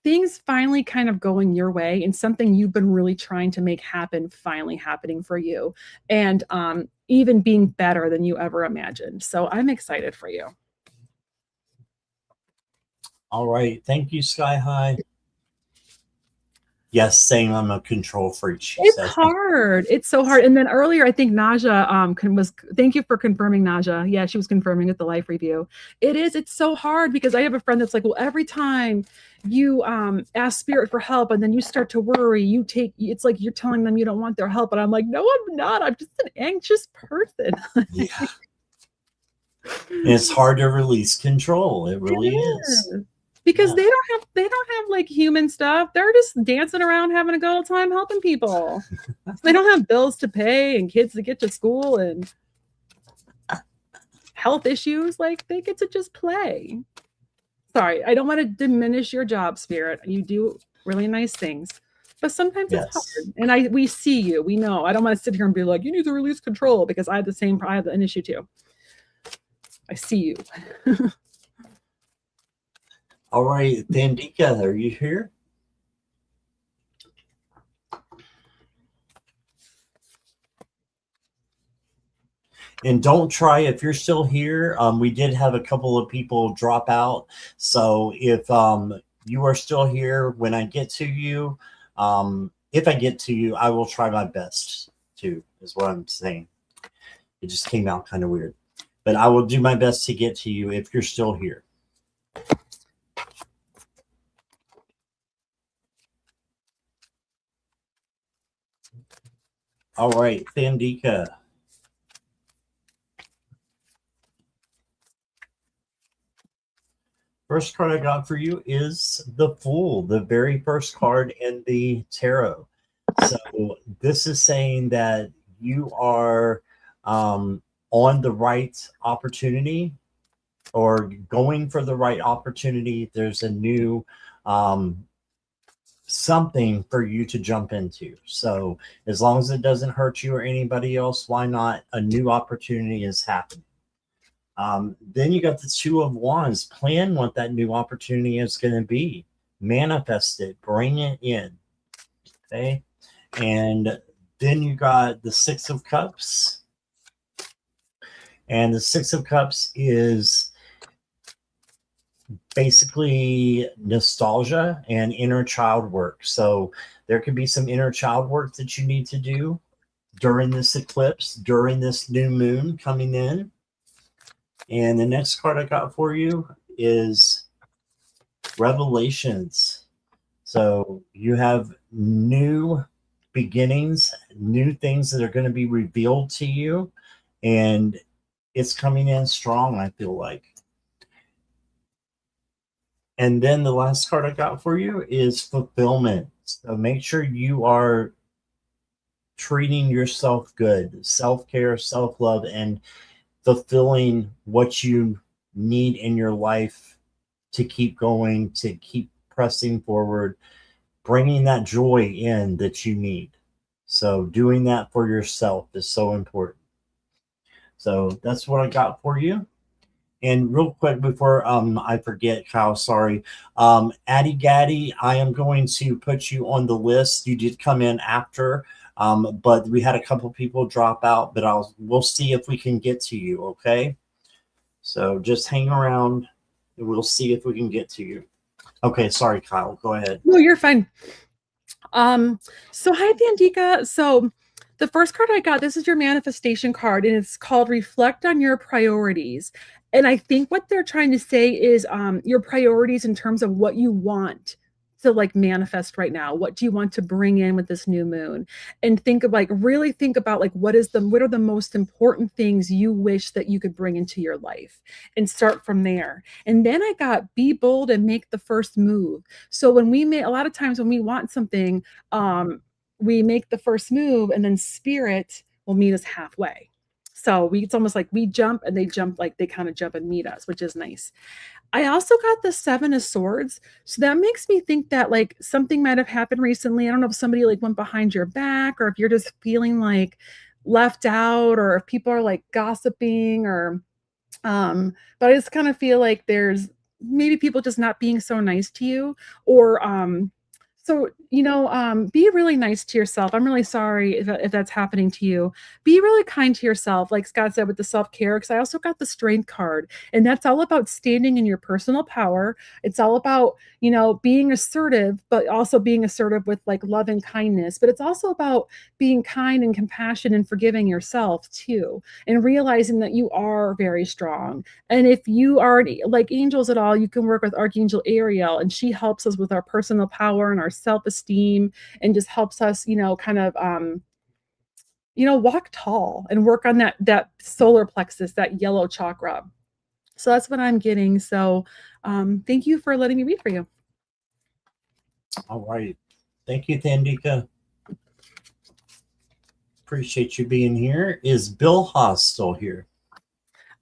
things finally kind of going your way and something you've been really trying to make happen finally happening for you, and even being better than you ever imagined. So I'm excited for you. All right. Thank you, Sky High. Yes, saying I'm a control freak. It's hard. It's so hard. And then earlier, I think Naja thank you for confirming, Naja. Yeah, she was confirming with the life review. It's so hard because I have a friend that's like, well, every time you ask spirit for help and then you start to worry, it's like you're telling them you don't want their help. And I'm like, no, I'm not. I'm just an anxious person. Yeah. It's hard to release control. It really is. Because they don't have like human stuff. They're just dancing around having a good old time helping people. They don't have bills to pay and kids to get to school and health issues. Like they get to just play. Sorry, I don't want to diminish your job, Spirit. You do really nice things. But sometimes it's hard. And we see you. We know. I don't want to sit here and be like, you need to release control, because I have an issue too. I see you. All right, Thandika, are you here? And don't try, if you're still here, we did have a couple of people drop out. So if you are still here, when I get to you, if I get to you, I will try my best to, is what I'm saying. It just came out kind of weird. But I will do my best to get to you if you're still here. All right, Thandika. First card I got for you is the Fool, the very first card in the tarot. So this is saying that you are on the right opportunity, or going for the right opportunity. There's a new something for you to jump into. So as long as it doesn't hurt you or anybody else, why not? A new opportunity is happening. Then you got the Two of Wands. Plan what that new opportunity is going to be. Manifest it. Bring it in. Okay. And then you got the Six of Cups. And the Six of Cups is basically nostalgia and inner child work. So there could be some inner child work that you need to do during this eclipse, during this new moon coming in. And the next card I got for you is Revelations. So you have new beginnings, new things that are going to be revealed to you, and it's coming in strong, I feel like. And then the last card I got for you is fulfillment. So make sure you are treating yourself good, self-care, self-love, and fulfilling what you need in your life to keep going, to keep pressing forward, bringing that joy in that you need. So doing that for yourself is so important. So that's what I got for you. And real quick before I forget, Kyle, sorry. Addy Gaddy, I am going to put you on the list. You did come in after, but we had a couple people drop out, but we'll see if we can get to you, okay? So just hang around and we'll see if we can get to you. Okay, sorry, Kyle. Go ahead. No, you're fine. So hi, Thandika. So the first card I got, this is your manifestation card, and it's called Reflect on Your Priorities. And I think what they're trying to say is your priorities in terms of what you want to like manifest right now. What do you want to bring in with this new moon? And think of like, really think about like, what are the most important things you wish that you could bring into your life, and start from there. And then I got be bold and make the first move. So when we make, a lot of times when we want something, we make the first move and then spirit will meet us halfway. So it's almost like we jump and they jump, like they kind of jump and meet us, which is nice. I also got the Seven of Swords. So that makes me think that like something might have happened recently. I don't know if somebody like went behind your back, or if you're just feeling like left out, or if people are like gossiping, or but I just kind of feel like there's maybe people just not being so nice to you, or so, be really nice to yourself. I'm really sorry if that's happening to you. Be really kind to yourself, like Scott said, with the self-care, because I also got the strength card. And that's all about standing in your personal power. It's all about, being assertive, but also being assertive with like love and kindness. But it's also about being kind and compassion and forgiving yourself too, and realizing that you are very strong. And if you are like angels at all, you can work with Archangel Ariel, and she helps us with our personal power and our self-esteem, and just helps us, kind of, walk tall and work on that solar plexus, that yellow chakra. So that's what I'm getting. So thank you for letting me read for you. All right. Thank you, Thandika. Appreciate you being here. Is Bill Haas still here?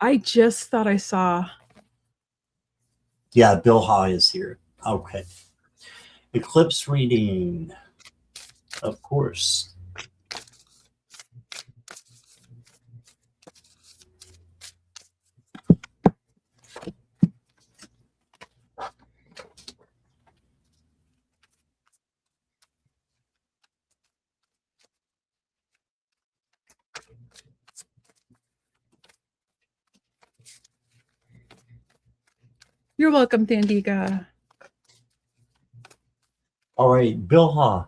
I just thought I saw. Yeah, Bill Haas is here. Okay. Eclipse reading, of course. You're welcome, Thandika. All right, Bill Ha.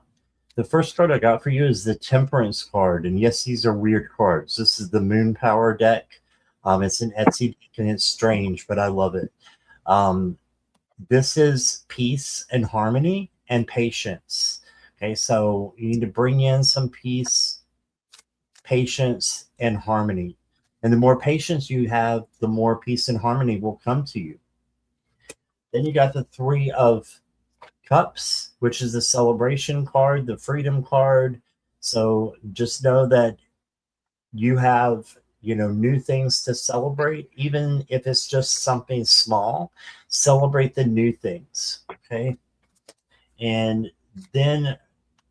The first card I got for you is the Temperance card. And yes, these are weird cards. This is the Moon Power deck. It's an Etsy deck and it's strange, but I love it. This is peace and harmony and patience. Okay, so you need to bring in some peace, patience, and harmony. And the more patience you have, the more peace and harmony will come to you. Then you got the Three of Cups, which is the celebration card, the freedom card. So just know that you have, new things to celebrate, even if it's just something small. Celebrate the new things, okay? And then,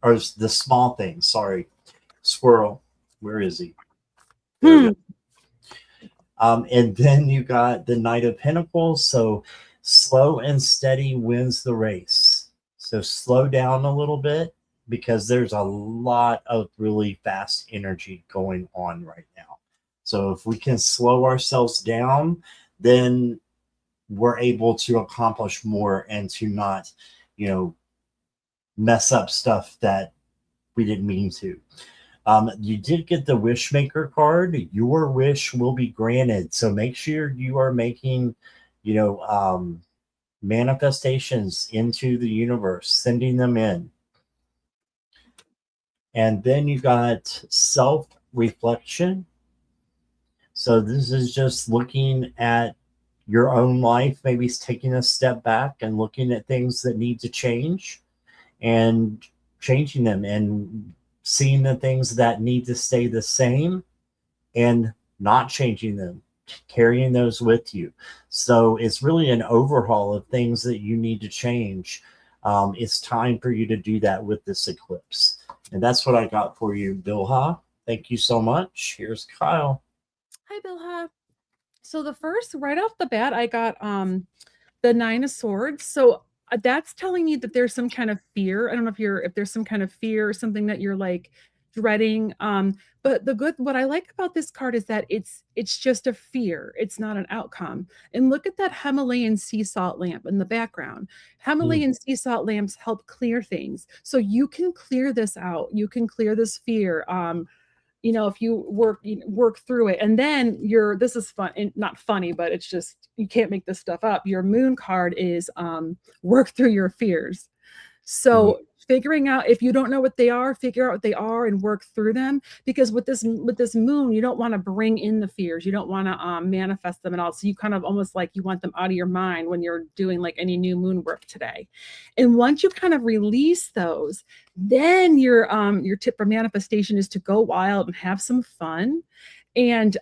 or the small things, sorry. Squirrel, where is he? And then you got the Knight of Pentacles. So slow and steady wins the race. So slow down a little bit, because there's a lot of really fast energy going on right now. So if we can slow ourselves down, then we're able to accomplish more and to not, you know, mess up stuff that we didn't mean to. You did get the Wishmaker card. Your wish will be granted. So make sure you are making, you know, manifestations into the universe, sending them in. And then you got self-reflection. So this is just looking at your own life, maybe taking a step back and looking at things that need to change and changing them, and seeing the things that need to stay the same and not changing them, carrying those with you. So it's really an overhaul of things that you need to change. It's time for you to do that with this eclipse. And that's what I got for you, Bilha. Thank you so much. Here's Kyle. Hi, Bilha. So the first, right off the bat, I got the Nine of Swords. So that's telling me that there's some kind of fear. I don't know if there's some kind of fear or something that you're like dreading. But what I like about this card is that it's just a fear. It's not an outcome. And look at that Himalayan sea salt lamp in the background. Himalayan sea salt lamps help clear things. So you can clear this out. You can clear this fear. You know, if you work through it, and then this is fun and not funny, but it's just, you can't make this stuff up. Your moon card is work through your fears. So figuring out, if you don't know what they are, figure out what they are and work through them. Because with this moon, you don't want to bring in the fears. You don't want to manifest them at all. So you kind of almost like you want them out of your mind when you're doing like any new moon work today. And once you kind of release those, then your tip for manifestation is to go wild and have some fun, and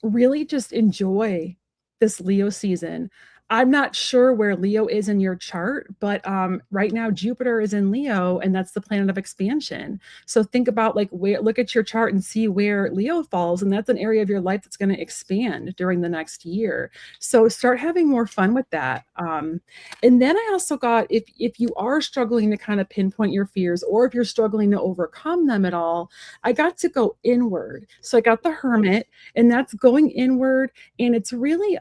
really just enjoy this Leo season. I'm not sure where Leo is in your chart, but right now Jupiter is in Leo, and that's the planet of expansion. So think about look at your chart and see where Leo falls, and that's an area of your life that's going to expand during the next year. So start having more fun with that. And then I also got, if you are struggling to kind of pinpoint your fears, or if you're struggling to overcome them at all, I got to go inward. So I got the Hermit, and that's going inward, and it's really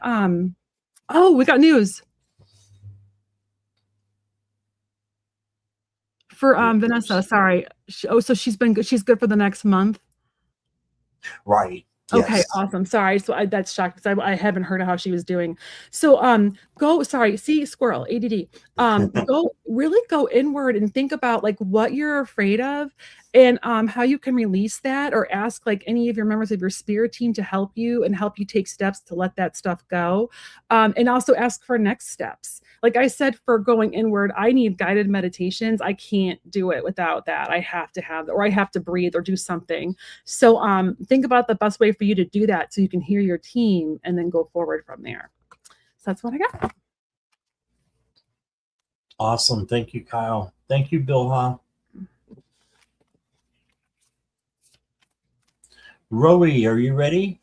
oh, we got news for Vanessa. Sorry. So she's good for the next month. Right. Okay, Yes. awesome. Sorry. So that's shocked because I haven't heard of how she was doing. So see, squirrel, ADD. Go inward and think about like what you're afraid of, and how you can release that, or ask like any of your members of your spirit team to help you take steps to let that stuff go. And also ask for next steps. Like I said, for going inward, I need guided meditations. I can't do it without that. I have to have, or I have to breathe or do something. So think about the best way for you to do that, so you can hear your team and then go forward from there. So that's what I got. Awesome. Thank you, Kyle. Thank you, Bilha. Roe, are you ready?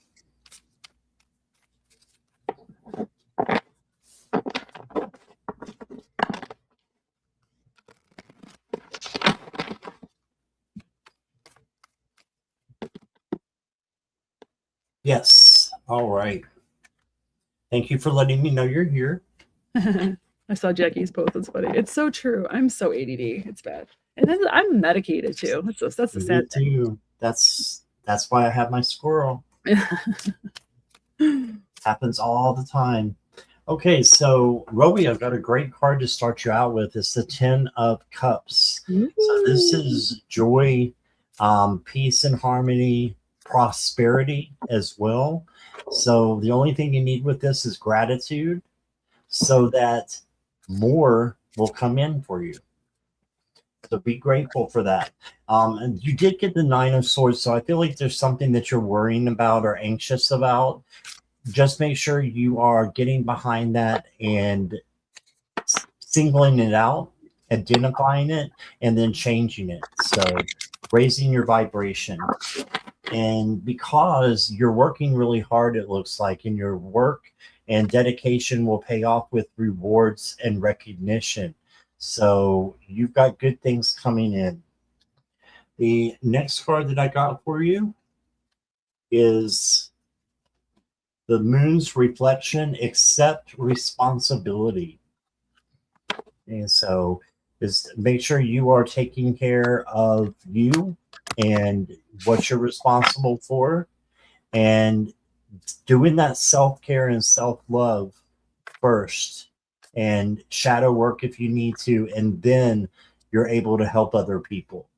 Yes. All right. Thank you for letting me know you're here. I saw Jackie's post. It's funny. It's so true. I'm so ADD. It's bad. And then I'm medicated too. That's the sad thing. That's why I have my squirrel. Happens all the time. Okay, so Roby, I've got a great card to start you out with. It's the 10 of Cups. So this is joy, peace and harmony, prosperity as well. So the only thing you need with this is gratitude, so that more will come in for you. So be grateful for that. And you did get the 9 of Swords, so I feel like there's something that you're worrying about or anxious about. Just make sure you are getting behind that and singling it out, identifying it, and then changing it. So raising your vibration. And because you're working really hard, it looks like, in your work, and dedication will pay off with rewards and recognition. So you've got good things coming in. The next card that I got for you is The moon's reflection, accept responsibility. And so just make sure you are taking care of you and what you're responsible for, and doing that self-care and self-love first, and shadow work if you need to, and then you're able to help other people.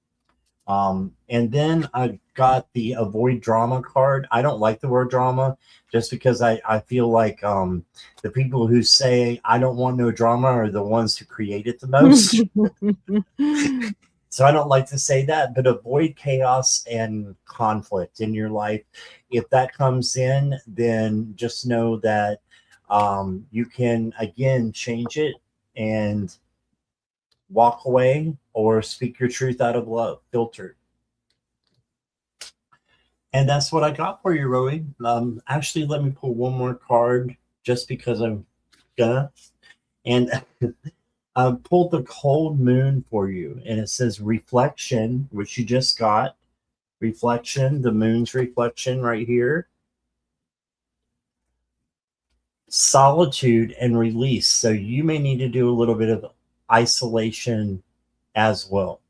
And then I got the avoid drama card. I don't like the word drama just because I feel like the people who say I don't want no drama are the ones who create it the most. So I don't like to say that, but avoid chaos and conflict in your life. If that comes in, then just know that you can, again, change it and walk away or speak your truth out of love, filtered. And that's what I got for you, Rowie. Actually, let me pull one more card just because I'm gonna. And I pulled the cold moon for you, and it says reflection, which you just got. Reflection, the moon's reflection right here. Solitude and release. So you may need to do a little bit of isolation as well.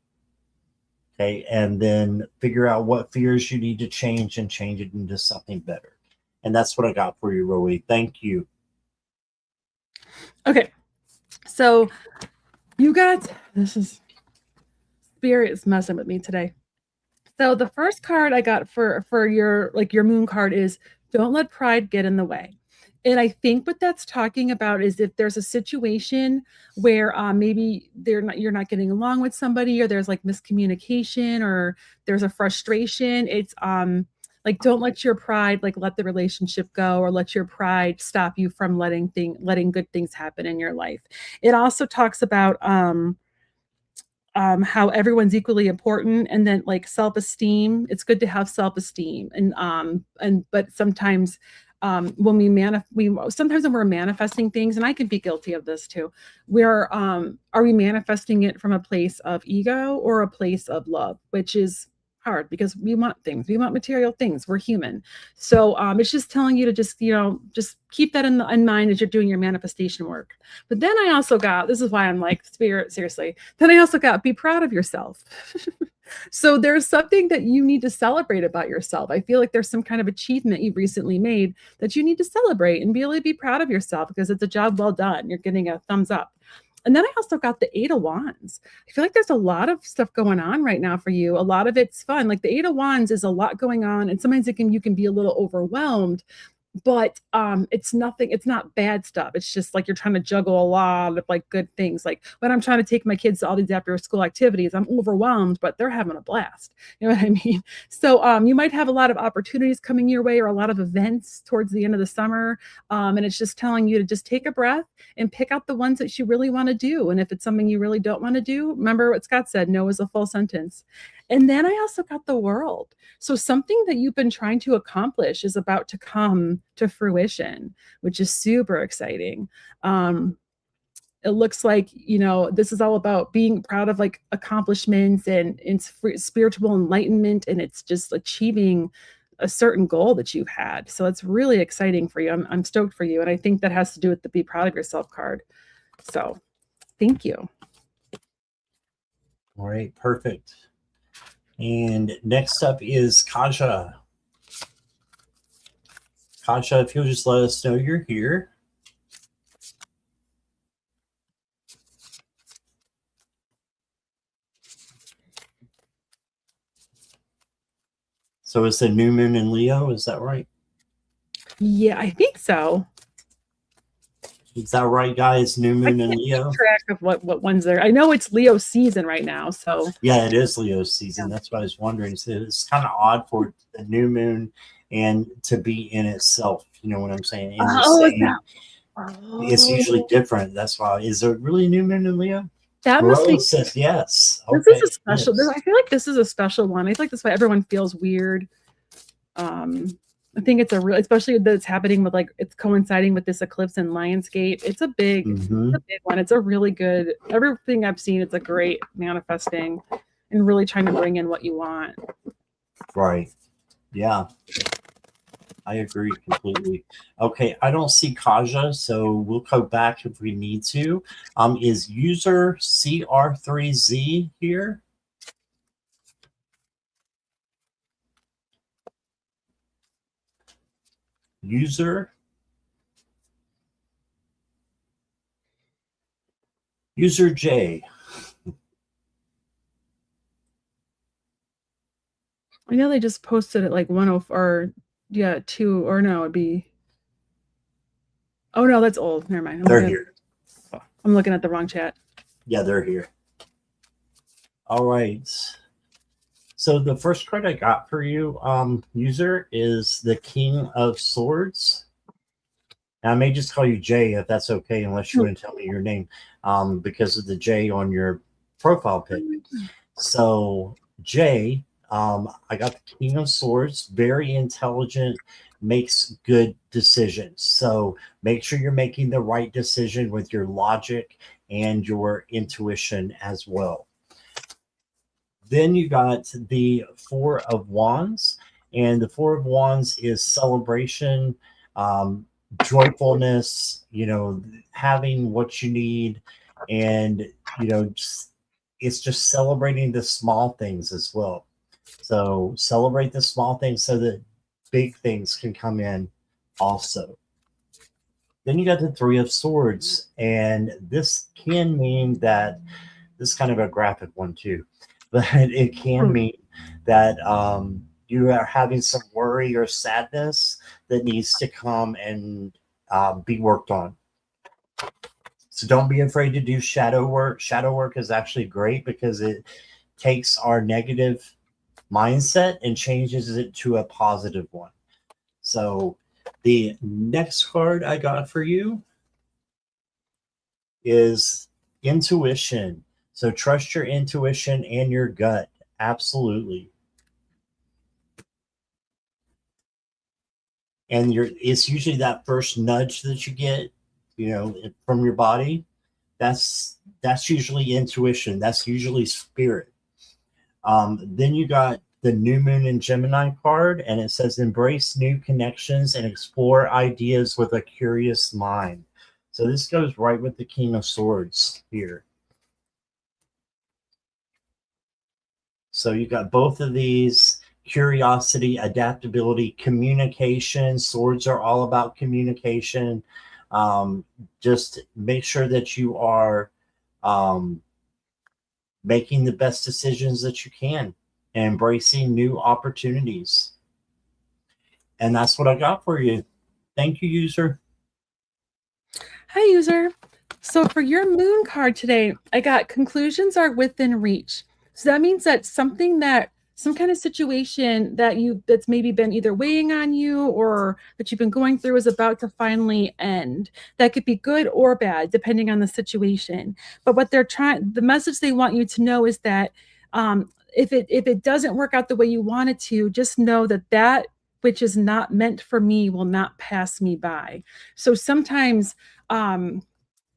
Okay, and then figure out what fears you need to change and change it into something better. And that's what I got for you, Rowie. Thank you. Okay, so you got, this is, Spirit is messing with me today. So the first card I got for your, like, your moon card is don't let pride get in the way. And I think what that's talking about is if there's a situation where maybe you're not getting along with somebody, or there's like miscommunication, or there's a frustration, it's like, don't let your pride like let the relationship go, or let your pride stop you from letting good things happen in your life. It also talks about how everyone's equally important, and then like self-esteem. It's good to have self-esteem, and but sometimes when sometimes when we're manifesting things, and I can be guilty of this too, are we manifesting it from a place of ego or a place of love, which is hard because we want things, we want material things, we're human. So it's just telling you to just keep that in mind as you're doing your manifestation work. But then I also got, this is why I'm like, Spirit, seriously, then I also got, be proud of yourself. So there's something that you need to celebrate about yourself. I feel like there's some kind of achievement you've recently made that you need to celebrate and be able to be proud of yourself, because it's a job well done. You're getting a thumbs up. And then I also got the 8 of Wands. I feel like there's a lot of stuff going on right now for you. A lot of it's fun. Like the 8 of Wands is a lot going on, and sometimes you can be a little overwhelmed, but it's not bad stuff. It's just like you're trying to juggle a lot of like good things. Like when I'm trying to take my kids to all these after school activities, I'm overwhelmed, but they're having a blast. You know what I mean? So you might have a lot of opportunities coming your way, or a lot of events towards the end of the summer. And it's just telling you to just take a breath and pick out the ones that you really want to do. And if it's something you really don't want to do, remember what Scott said, no is a full sentence. And then I also got the World. So something that you've been trying to accomplish is about to come to fruition, which is super exciting. It looks like, this is all about being proud of like accomplishments and spiritual enlightenment. And it's just achieving a certain goal that you've had. So it's really exciting for you. I'm stoked for you. And I think that has to do with the be proud of yourself card. So thank you. All right, perfect. And next up is Kaja. Kaja, if you'll just let us know you're here. So it's a new moon in Leo, is that right? Yeah, I think so. Is that right, guys? New moon in Leo. Keep track of what ones there. I know it's Leo season right now, so yeah, it is Leo season. Yeah. That's what I was wondering. So it's kind of odd for the new moon and to be in itself. You know what I'm saying? It's usually different. That's why. Is there really a new moon in Leo? That must be. Says yes. This is a special. Yes. I feel like this is a special one. I feel like that's why everyone feels weird. I think it's especially that it's happening with like, it's coinciding with this eclipse in Lionsgate. It's a big, it's a big one. It's a really good, everything I've seen, it's a great manifesting and really trying to bring in what you want. Right. Yeah. I agree completely. Okay, I don't see Kaja, so we'll go back if we need to. Is user CR3Z here? User J. I know they just posted it like 104, or yeah, 2, or no, it'd be. Oh no, that's old. Never mind. They're here. I'm looking at the wrong chat. Yeah, they're here. All right. So the first card I got for you, user, is the King of Swords. And I may just call you Jay if that's okay, unless you want to tell me your name, because of the J on your profile pic. So Jay, I got the King of Swords, very intelligent, makes good decisions. So make sure you're making the right decision with your logic and your intuition as well. Then you got the Four of Wands, and the Four of Wands is celebration, joyfulness, having what you need, and it's just celebrating the small things as well. So celebrate the small things so that big things can come in also. Then you got the Three of Swords, and this can mean that this is kind of a graphic one too, but it can mean that you are having some worry or sadness that needs to come and be worked on. So don't be afraid to do shadow work. Shadow work is actually great because it takes our negative mindset and changes it to a positive one. So the next card I got for you is intuition. So trust your intuition and your gut. Absolutely. And it's usually that first nudge that you get, from your body. That's usually intuition. That's usually spirit. Then you got the New Moon in Gemini card, and it says embrace new connections and explore ideas with a curious mind. So this goes right with the King of Swords here. So you got both of these: curiosity, adaptability, communication. Swords are all about communication. Just make sure that you are making the best decisions that you can and embracing new opportunities. And that's what I got for you. Thank you, user. Hi, user. So for your moon card today, I got conclusions are within reach. So that means that some kind of situation that's maybe been either weighing on you or that you've been going through is about to finally end. That could be good or bad, depending on the situation. But what the message they want you to know is that if it doesn't work out the way you want it to, just know that which is not meant for me will not pass me by. So sometimes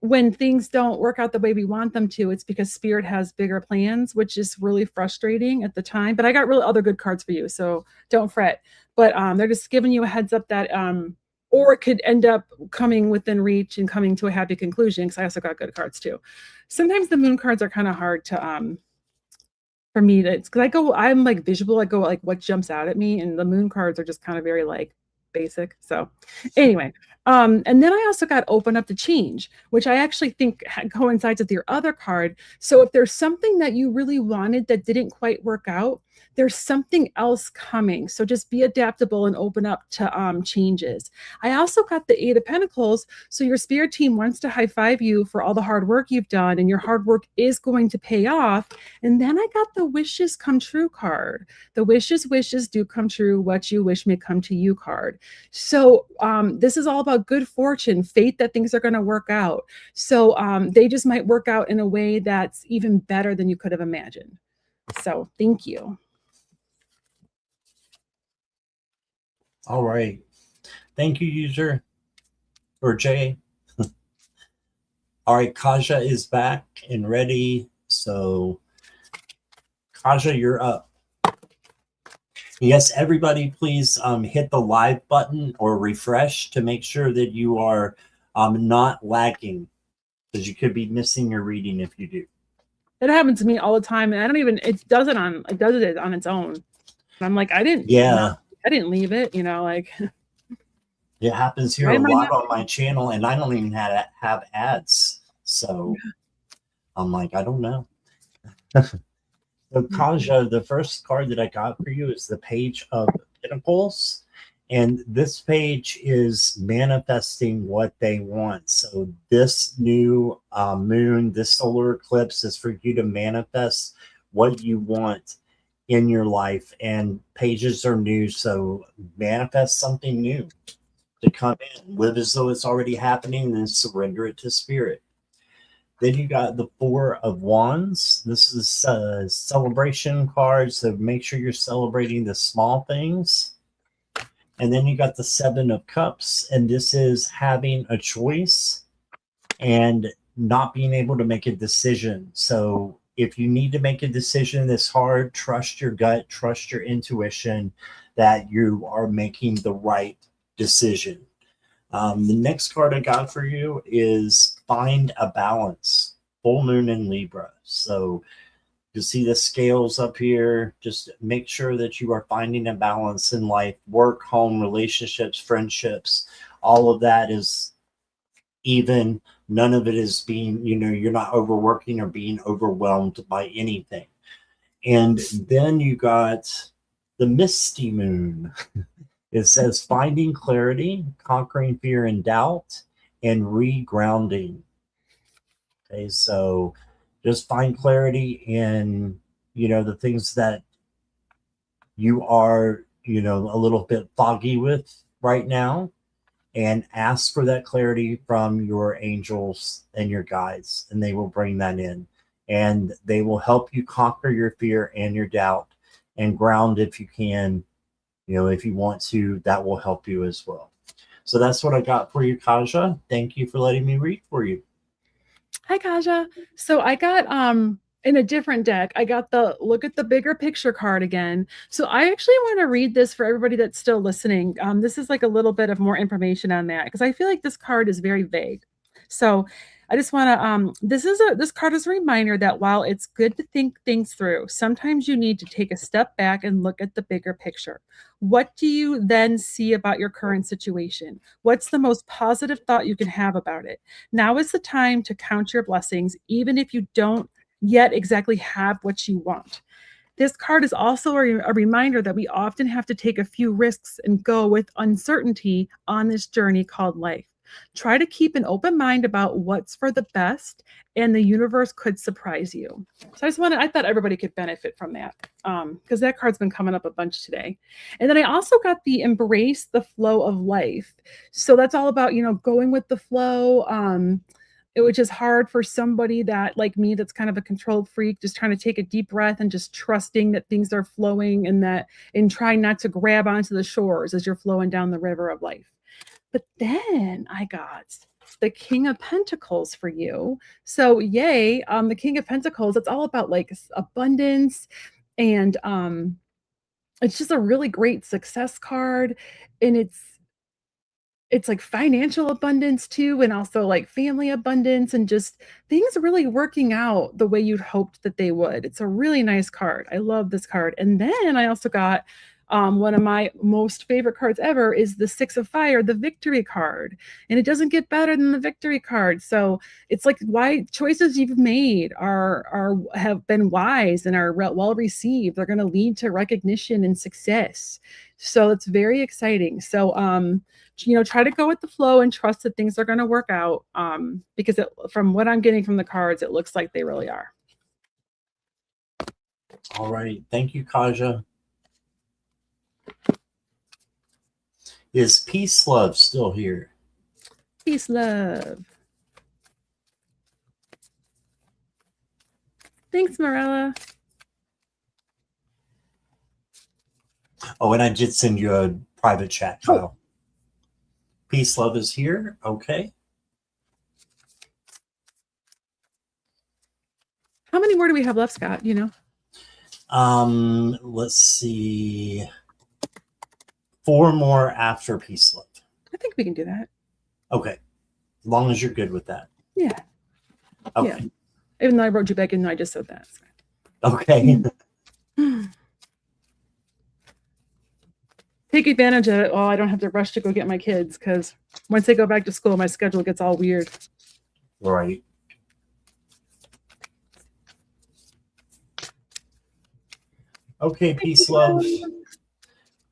when things don't work out the way we want them to, it's because spirit has bigger plans, which is really frustrating at the time. But I got really other good cards for you, so don't fret. But they're just giving you a heads up that or it could end up coming within reach and coming to a happy conclusion, because I also got good cards too. Sometimes the moon cards are kind of hard to for me to, because I'm like visual, I go like what jumps out at me, and the moon cards are just kind of very like basic. So anyway, and then I also got open up to change, which I actually think coincides with your other card. So if there's something that you really wanted that didn't quite work out, there's something else coming. So just be adaptable and open up to changes. I also got the Eight of Pentacles. So your spirit team wants to high five you for all the hard work you've done, and your hard work is going to pay off. And then I got the wishes come true card. The wishes do come true. What you wish may come to you card. So this is all about good fortune, faith that things are going to work out. So they just might work out in a way that's even better than you could have imagined. So thank you. All right. Thank you, user, or Jay. All right, Kaja is back and ready. So Kaja, you're up. Yes, everybody, please hit the live button or refresh to make sure that you are not lagging, because you could be missing your reading if you do. It happens to me all the time, and I don't even. It does it on its own. And I'm like, I didn't leave it. You know, like it happens here a lot on my channel, and I don't even have ads. So I'm like, I don't know. So Kaja, the first card that I got for you is the Page of Pentacles. And this page is manifesting what they want. So this new moon, this solar eclipse is for you to manifest what you want in your life. And pages are new, so manifest something new to come in. Live as though it's already happening, and surrender it to spirit. Then you got the Four of Wands. This is a celebration card, so make sure you're celebrating the small things. And then you got the Seven of Cups, and this is having a choice and not being able to make a decision. So if you need to make a decision that's hard, trust your gut, trust your intuition that you are making the right decision. The next card I got for you is Find a Balance, full moon in Libra. So you see the scales up here. Just make sure that you are finding a balance in life, work, home, relationships, friendships. All of that is even. None of it is being, you're not overworking or being overwhelmed by anything. And then you got the Misty Moon. It says finding clarity, conquering fear and doubt, and regrounding. Okay, so just find clarity in, the things that you are, a little bit foggy with right now, and ask for that clarity from your angels and your guides, and they will bring that in. And they will help you conquer your fear and your doubt, and ground if you can. If you want to, that will help you as well. So that's what I got for you, Kaja. Thank you for letting me read for you. Hi, Kaja. So I got in a different deck, I got the Look at the Bigger Picture card again. So I actually want to read this for everybody that's still listening. This is like a little bit of more information on that, because I feel like this card is very vague. So I just want to this card is a reminder that while it's good to think things through, sometimes you need to take a step back and look at the bigger picture. What do you then see about your current situation? What's the most positive thought you can have about it? Now is the time to count your blessings, even if you don't yet exactly have what you want. This card is also a reminder that we often have to take a few risks and go with uncertainty on this journey called life. Try to keep an open mind about what's for the best, and the universe could surprise you. So I thought everybody could benefit from that, because that card's been coming up a bunch today. And then I also got the Embrace the Flow of Life. So that's all about, going with the flow, which is hard for somebody that, like me, that's kind of a control freak, just trying to take a deep breath and just trusting that things are flowing, and trying not to grab onto the shores as you're flowing down the river of life. But then I got the King of Pentacles for you. So yay, the King of Pentacles, it's all about like abundance, and it's just a really great success card, and it's like financial abundance too, and also like family abundance, and just things really working out the way you'd hoped that they would. It's a really nice card. I love this card. And then I also got one of my most favorite cards ever is the Six of Fire, the Victory card. And it doesn't get better than the Victory card. So it's like, why choices you've made have been wise and are well received. They're going to lead to recognition and success. So it's very exciting. So try to go with the flow and trust that things are going to work out, because from what I'm getting from the cards, it looks like they really are. All right. Thank you, Kaja. Is Peace Love still here? Peace, love. Thanks, Marella. Oh, and I did send you a private chat file. Peace Love is here. Okay. How many more do we have left, Scott? Let's see. 4 more after peace love. I think we can do that. Okay. As long as you're good with that. Yeah. Okay. Yeah. Even though I wrote you back in, I just said that. Okay. Take advantage of it. Oh, I don't have to rush to go get my kids, because once they go back to school, my schedule gets all weird. Right. Okay, peace love.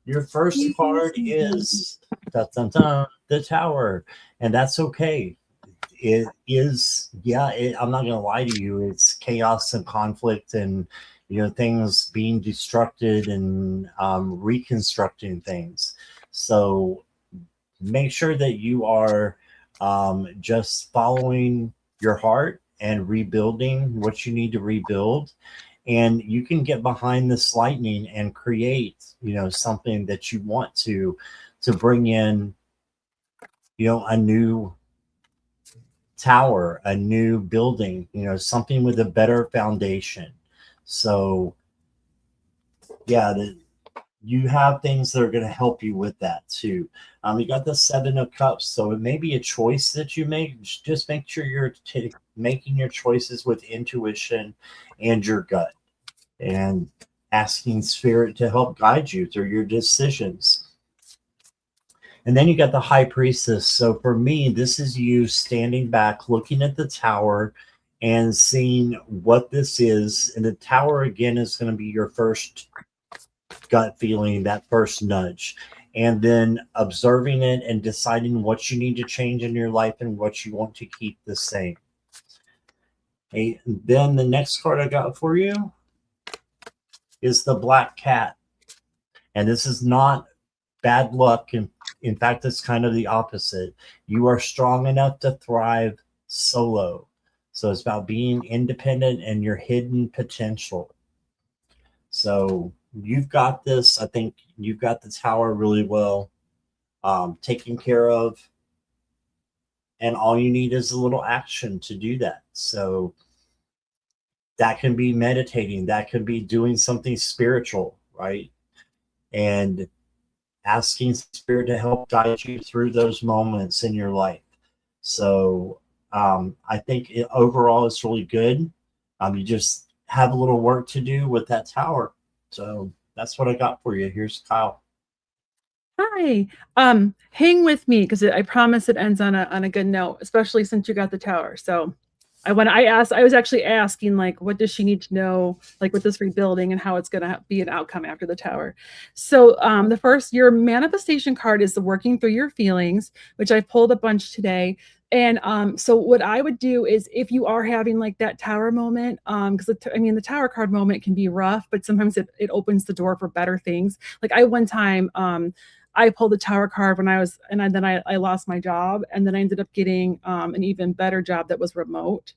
Your first card is dun, dun, dun, the Tower, and that's okay. It is, yeah. I'm not gonna lie to you. It's chaos and conflict, and things being destructed and reconstructing things. So make sure that you are just following your heart and rebuilding what you need to rebuild. And you can get behind this lightning and create, something that you want to bring in, a new tower, a new building, something with a better foundation. So yeah, you have things that are going to help you with that too. You got the 7 of Cups, so it may be a choice that you make. Just make sure you're making your choices with intuition and your gut, and asking Spirit to help guide you through your decisions. And then you got the High Priestess. So for me, this is you standing back, looking at the Tower and seeing what this is. And the Tower, again, is going to be your first gut feeling, that first nudge. And then observing it and deciding what you need to change in your life and what you want to keep the same. Okay, then the next card I got for you is the Black Cat. And this is not bad luck. And in fact, it's kind of the opposite. You are strong enough to thrive solo. So it's about being independent and your hidden potential. So you've got this. I think you've got the Tower really well taken care of. And all you need is a little action to do that. So that can be meditating. That can be doing something spiritual, right? And asking Spirit to help guide you through those moments in your life. So I think overall it's really good. You just have a little work to do with that Tower. So that's what I got for you. Here's Kyle. Hi. Hang with me, because I promise it ends on a good note, especially since you got the Tower. So I was actually asking, like, what does she need to know, like, with this rebuilding and how it's going to be an outcome after the Tower. So the first, your manifestation card is the working through your feelings, which I pulled a bunch today. And so what I would do is, if you are having like that Tower moment, because the Tower card moment can be rough, but sometimes it opens the door for better things. Like one time, I pulled the Tower card when I lost my job, and then I ended up getting an even better job that was remote,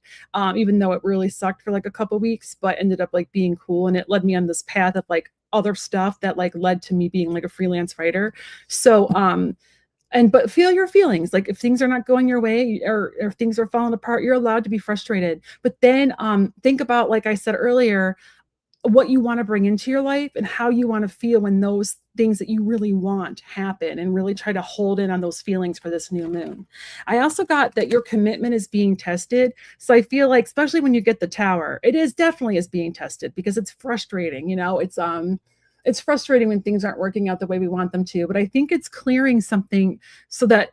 even though it really sucked for like a couple weeks, but ended up like being cool, and it led me on this path of like other stuff that like led to me being like a freelance writer. So but feel your feelings. Like if things are not going your way, or things are falling apart, you're allowed to be frustrated. But then think about, like I said earlier, what you want to bring into your life and how you want to feel when those things that you really want happen, and really try to hold in on those feelings for this new moon. I also got that your commitment is being tested. So I feel like, especially when you get the Tower, it is definitely is being tested, because it's frustrating. It's frustrating when things aren't working out the way we want them to, but I think it's clearing something so that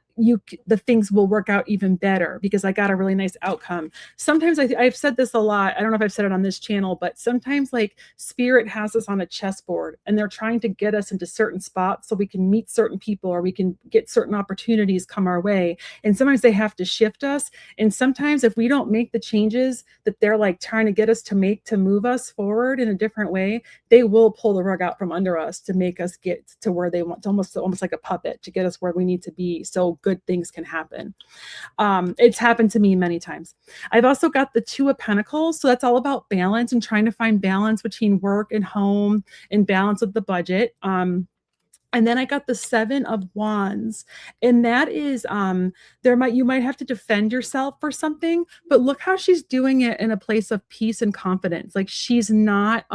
the things will work out even better, because I got a really nice outcome. Sometimes I've said this a lot. I don't know if I've said it on this channel, but sometimes like Spirit has us on a chessboard, and they're trying to get us into certain spots so we can meet certain people, or we can get certain opportunities come our way. And sometimes they have to shift us. And sometimes if we don't make the changes that they're like trying to get us to make, to move us forward in a different way, they will pull the rug out from under us to make us get to where they want, to almost like a puppet, to get us where we need to be, so good things can happen. It's happened to me many times. I've also got the 2 of Pentacles, so that's all about balance and trying to find balance between work and home, and balance with the budget. And then I got the 7 of Wands, and that is you might have to defend yourself for something, but look how she's doing it in a place of peace and confidence. Like she's not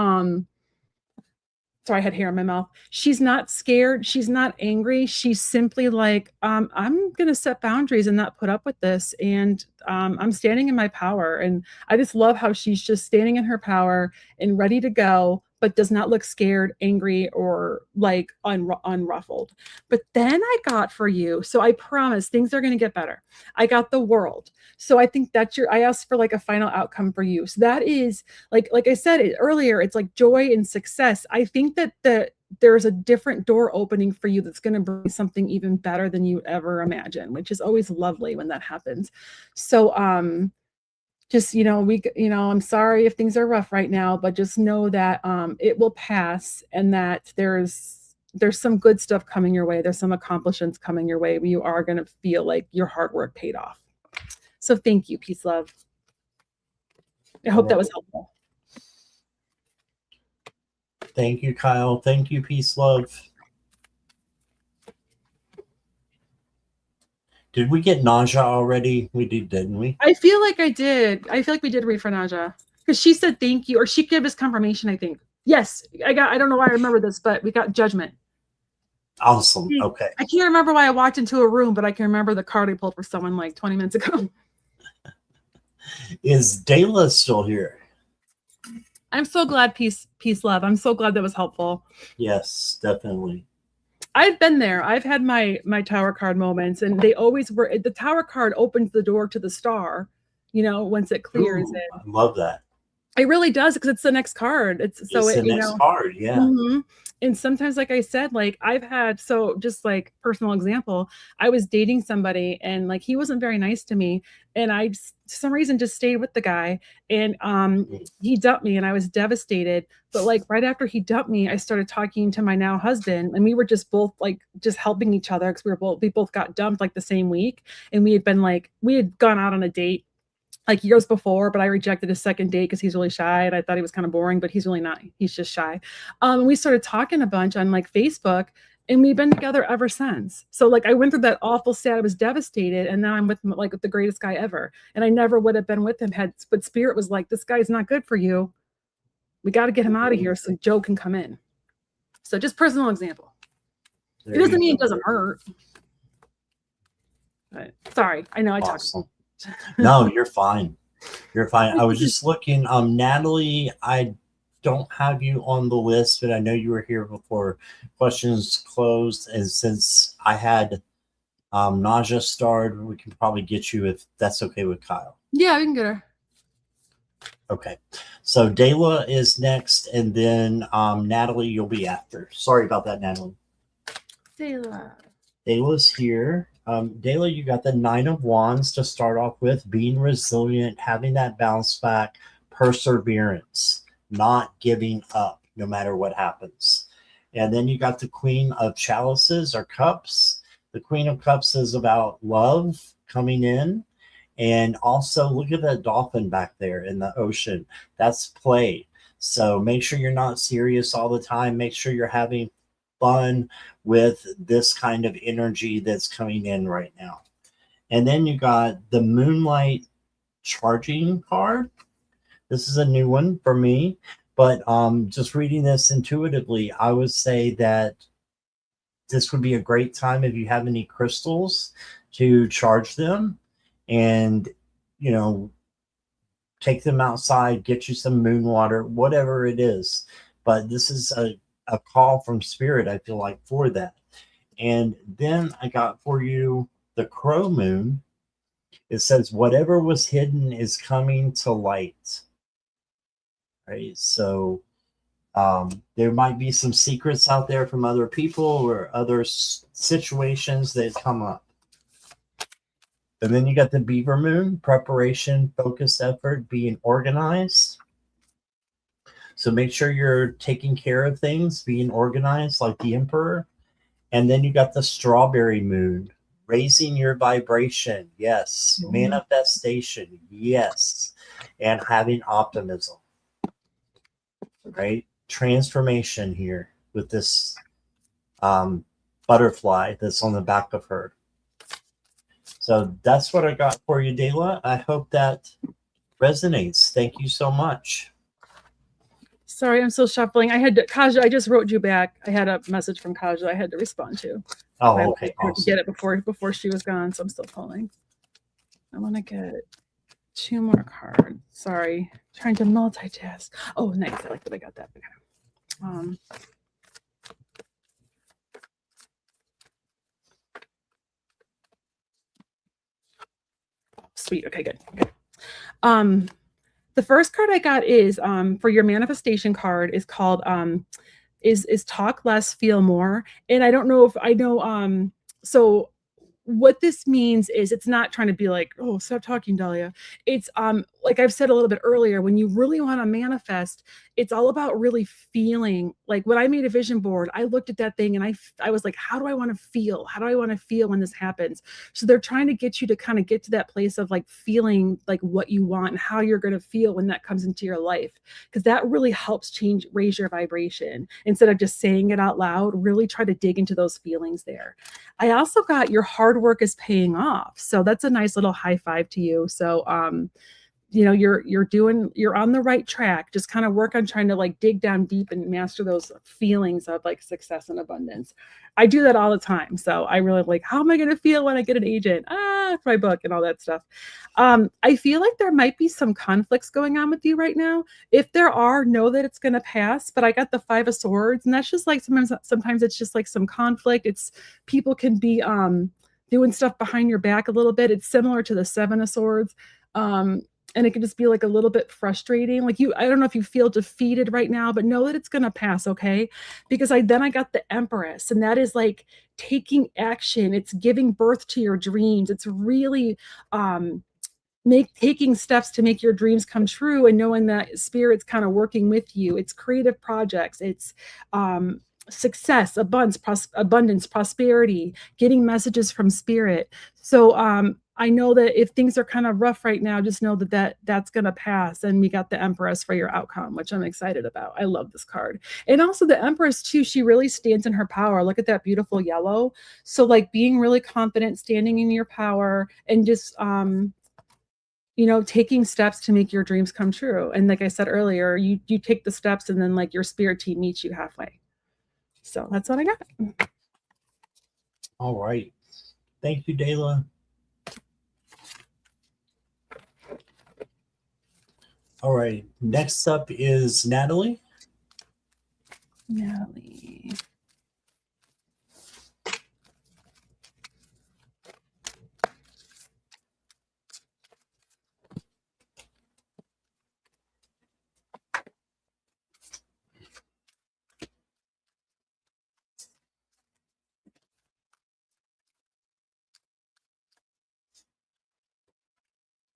sorry, I had hair in my mouth. She's not scared. She's not angry. She's simply like, I'm going to set boundaries and not put up with this. And I'm standing in my power. And I just love how she's just standing in her power and ready to go, but does not look scared, angry, or like unruffled. But then I got for you. So I promise things are going to get better. I got the World. So I think that's I asked for like a final outcome for you. So that is like I said earlier, it's like joy and success. I think that there's a different door opening for you that's going to bring something even better than you ever imagine, which is always lovely when that happens. So just I'm sorry if things are rough right now, but just know that it will pass, and that there's some good stuff coming your way. There's some accomplishments coming your way. You are going to feel like your hard work paid off. So thank you. Peace, love. I hope that was helpful. Thank you, Kyle. Thank you, peace, love. Did we get Naja already? We did, didn't we? I feel like I did. I feel like we did read for Naja because she said thank you, or she gave us confirmation, I think. Yes, I don't know why I remember this, but we got Judgment. Awesome. Okay. I can't remember why I walked into a room, but I can remember the card I pulled for someone like 20 minutes ago. Is Dayla still here? I'm so glad. Peace, love. I'm so glad that was helpful. Yes, definitely. I've been there. I've had my Tower card moments, and they always were. The Tower card opens the door to the Star, once it clears. Ooh, I love that. It really does, because it's the next card. It's the next card, yeah. Mm-hmm. And sometimes, like I said, like I've had, so just like personal example, I was dating somebody and like he wasn't very nice to me, and I for some reason just stayed with the guy, and he dumped me and I was devastated. But like right after he dumped me, I started talking to my now husband, and we were just both like just helping each other, because we both got dumped like the same week, and we had gone out on a date like years before, but I rejected his second date because he's really shy, and I thought he was kind of boring, but he's really not. He's just shy. And we started talking a bunch on like Facebook, and we've been together ever since. So like I went through that awful state. I was devastated, and now I'm with the greatest guy ever. And I never would have been with him but Spirit was like, this guy's not good for you. We got to get him out of here so Joe can come in. So just personal example. It doesn't mean it doesn't hurt. But sorry, I know I talked. No, you're fine. You're fine. I was just looking. Natalie, I don't have you on the list, but I know you were here before questions closed. And since I had Naja starred, we can probably get you, if that's okay with Kyle. Yeah, we can get her. Okay. So Dayla is next, and then Natalie, you'll be after. Sorry about that, Natalie. Dayla's here. Dayla, you got the 9 of Wands to start off with, being resilient, having that bounce back, perseverance, not giving up no matter what happens. And then you got the Queen of Chalices or Cups. The Queen of Cups is about love coming in. And also look at that dolphin back there in the ocean. That's play. So make sure you're not serious all the time. Make sure you're having fun with this kind of energy that's coming in right now. And then you got the Moonlight Charging card. This is a new one for me, but just reading this intuitively, I would say that this would be a great time if you have any crystals to charge them, and take them outside, get you some moon water, whatever it is. But this is a call from Spirit, I feel like, for that. And then I got for you the Crow Moon. It says whatever was hidden is coming to light. Right? So there might be some secrets out there from other people or other situations that come up. And then you got the Beaver Moon, preparation, focused effort, being organized. So make sure you're taking care of things, being organized like the Emperor. And then you got the Strawberry Moon, raising your vibration. Yes. Mm-hmm. Manifestation. Yes. And having optimism. Right? Transformation here with this butterfly that's on the back of her. So that's what I got for you, Dayla. I hope that resonates. Thank you so much. Sorry, I'm still shuffling. I had to, Kaja, I just wrote you back. I had a message from Kaja I had to respond to. Oh, okay. I Awesome. get it before she was gone, so I'm still pulling. I want to get 2 more cards. Sorry, trying to multitask. Oh, nice. I like that I got that. Sweet. Okay, good. Okay. The first card I got is for your manifestation card is called is talk less, feel more. And I don't know if I know so what this means is it's not trying to be like, oh, stop talking, Dahlia. It's like I've said a little bit earlier, when you really want to manifest, it's all about really feeling. Like when I made a vision board, I looked at that thing and I was like, how do I want to feel? How do I want to feel when this happens? So they're trying to get you to kind of get to that place of like feeling like what you want and how you're going to feel when that comes into your life, because that really helps raise your vibration. Instead of just saying it out loud, really try to dig into those feelings there. I also got your hard work is paying off. So that's a nice little high five to you. So you know, you're on the right track. Just kind of work on trying to like dig down deep and master those feelings of like success and abundance. I do that all the time. So I really like, how am I going to feel when I get an agent? For my book and all that stuff. I feel like there might be some conflicts going on with you right now. If there are, know that it's going to pass. But I got the 5 of Swords, and that's just like sometimes it's just like some conflict. It's people can be doing stuff behind your back a little bit. It's similar to the 7 of Swords. And it can just be like a little bit frustrating. Like I don't know if you feel defeated right now, but know that it's going to pass. Okay. Because I got the Empress, and that is like taking action. It's giving birth to your dreams. It's really, taking steps to make your dreams come true, and knowing that spirit's kind of working with you. It's creative projects. It's, success, abundance, prosperity, getting messages from spirit. So, I know that if things are kind of rough right now, just know that's going to pass. And we got the Empress for your outcome, which I'm excited about. I love this card. And also the Empress too, she really stands in her power. Look at that beautiful yellow. So like being really confident, standing in your power, and just, you know, taking steps to make your dreams come true. And like I said earlier, you take the steps, and then like your spirit team meets you halfway. So that's what I got. All right. Thank you, Dayla. All right. Next up is Natalie. Natalie.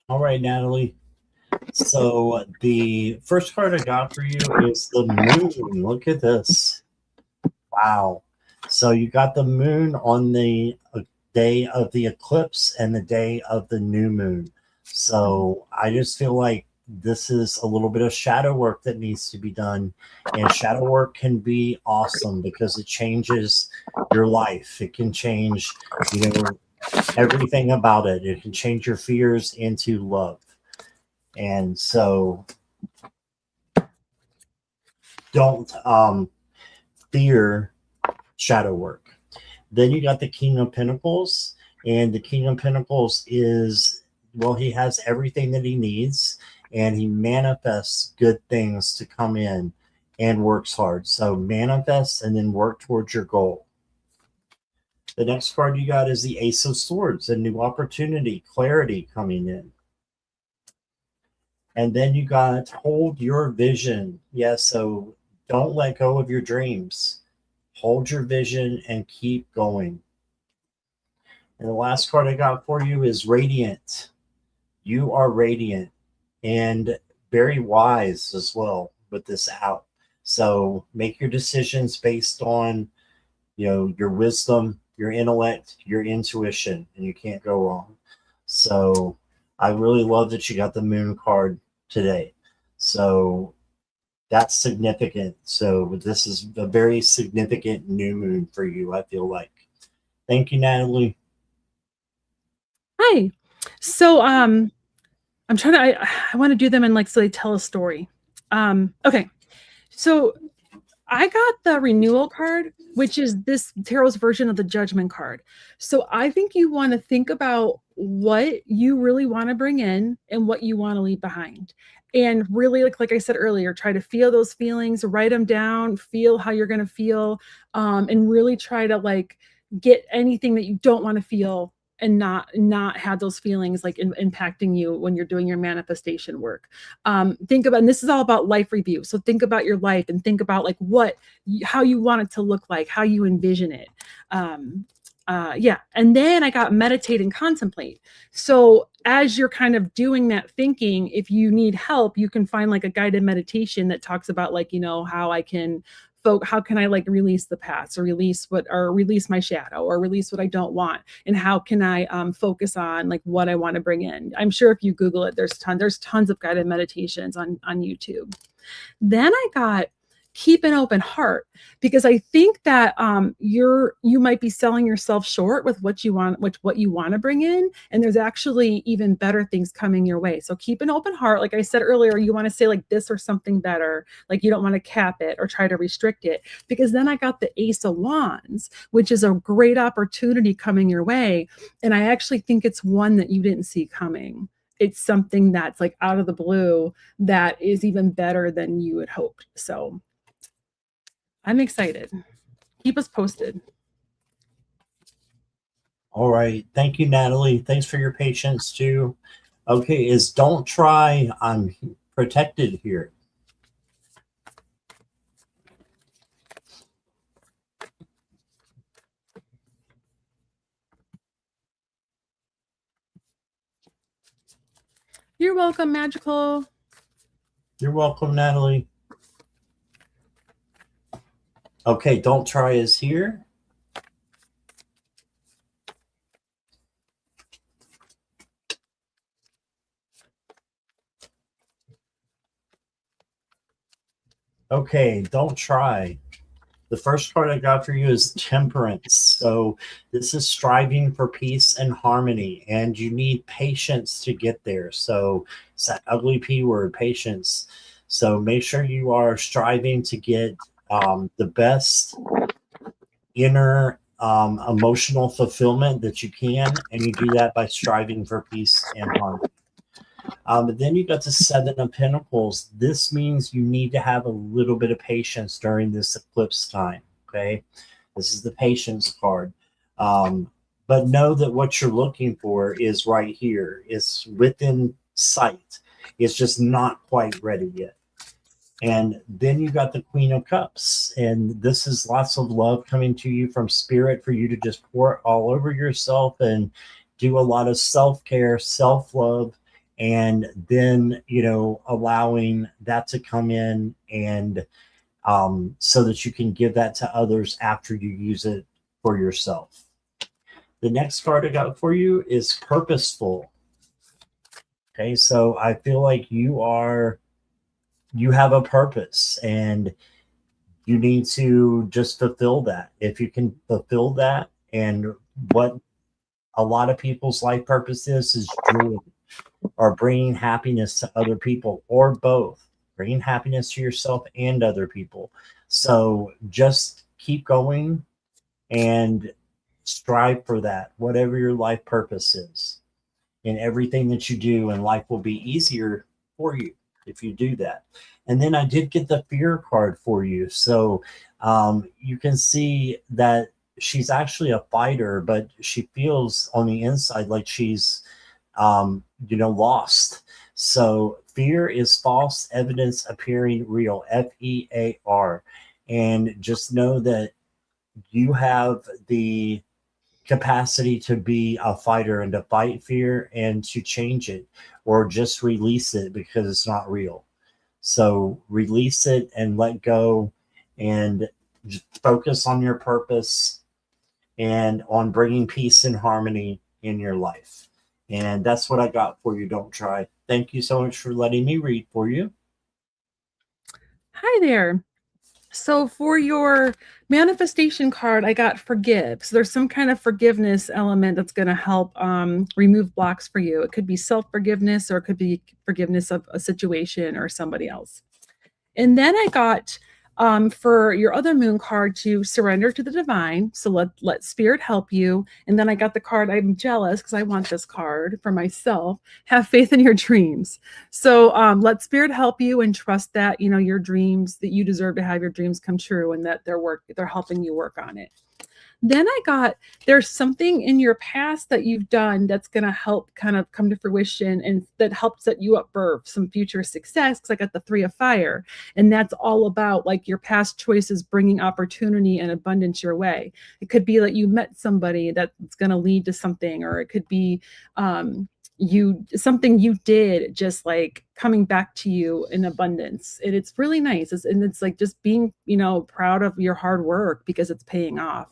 All right, Natalie. So the first card I got for you is the moon. Look at this. Wow. So you got the moon on the day of the eclipse and the day of the new moon. So I just feel like this is a little bit of shadow work that needs to be done. And shadow work can be awesome because it changes your life. It can change, you know, everything about it. It can change your fears into love. And so don't fear shadow work. Then you got the King of Pentacles, and the King of Pentacles is, well, he has everything that he needs, and he manifests good things to come in and works hard. So manifest and then work towards your goal. The next card you got is the Ace of Swords, a new opportunity, clarity coming in. And then you got hold your vision. Yes, so don't let go of your dreams. Hold your vision and keep going. And the last card I got for you is Radiant. You are radiant and very wise as well with this out. So make your decisions based on, you know, your wisdom, your intellect, your intuition, and you can't go wrong. So I really love that you got the moon card today. So that's significant. So this is a very significant new moon for you, I feel like. Thank you, Natalie. Hi. So I'm trying to I want to do them in like so they tell a story. Okay. So I got the renewal card, which is this tarot's version of the judgment card. So I think you want to think about what you really want to bring in and what you want to leave behind. And really, like I said earlier, try to feel those feelings, write them down, feel how you're going to feel, and really try to like get anything that you don't want to feel and not have those feelings like impacting you when you're doing your manifestation work. Think about, and this is all about life review. So think about your life and think about like how you want it to look like, how you envision it. Yeah. And then I got meditate and contemplate. So as you're kind of doing that thinking, if you need help, you can find like a guided meditation that talks about like, how can I like release the past or release my shadow or release what I don't want? And how can I focus on like what I want to bring in? I'm sure if you Google it, there's tons of guided meditations on YouTube. Then I got keep an open heart, because I think that you might be selling yourself short with what you want to bring in, and there's actually even better things coming your way. So keep an open heart. Like I said earlier, you want to say like this or something better. Like you don't want to cap it or try to restrict it, because then I got the Ace of Wands, which is a great opportunity coming your way. And I actually think it's one that you didn't see coming. It's something that's like out of the blue that is even better than you had hoped. So I'm excited. Keep us posted. All right. Thank you, Natalie. Thanks for your patience too. Okay, is don't try. I'm protected here. You're welcome, Magical. You're welcome, Natalie. Okay, don't try is here. Okay, don't try. The first card I got for you is Temperance. So this is striving for peace and harmony, and you need patience to get there. So it's that ugly P word, patience. So make sure you are striving to get the best inner emotional fulfillment that you can, and you do that by striving for peace and harmony. But then you got the Seven of Pentacles. This means you need to have a little bit of patience during this eclipse time. Okay, this is the patience card. But know that what you're looking for is right here. It's within sight. It's just not quite ready yet. And then you got the Queen of Cups, and this is lots of love coming to you from Spirit for you to just pour it all over yourself and do a lot of self-care, self-love, and then allowing that to come in, and so that you can give that to others after you use it for yourself. The next card I got for you is Purposeful. Okay, so I feel like you have a purpose, and you need to just fulfill that. If you can fulfill that, and what a lot of people's life purpose is joy, or bringing happiness to other people, or both, bringing happiness to yourself and other people. So just keep going and strive for that, whatever your life purpose is. And everything that you do in life will be easier for you if you do that. And then I did get the Fear card for you. So you can see that she's actually a fighter, but she feels on the inside like she's lost. So fear is false evidence appearing real, FEAR. And just know that you have the capacity to be a fighter and to fight fear and to change it, or just release it because it's not real. So release it and let go, and just focus on your purpose and on bringing peace and harmony in your life. And that's what I got for you. Don't try. Thank you so much for letting me read for you. Hi there. So for your manifestation card, I got Forgive. So there's some kind of forgiveness element that's going to help remove blocks for you. It could be self-forgiveness, or it could be forgiveness of a situation or somebody else. And then I got for your other moon card to surrender to the divine. So let spirit help you. And then I got the card, I'm jealous because I want this card for myself. Have faith in your dreams. So let spirit help you and trust that, you know, your dreams, that you deserve to have your dreams come true, and that they're helping you work on it. Then I got, there's something in your past that you've done that's going to help kind of come to fruition, and that helps set you up for some future success, because I got the 3 of fire, and that's all about like your past choices bringing opportunity and abundance your way. It could be that you met somebody that's going to lead to something, or it could be something you did just like coming back to you in abundance. And it's really nice. It's like just being, you know, proud of your hard work because it's paying off,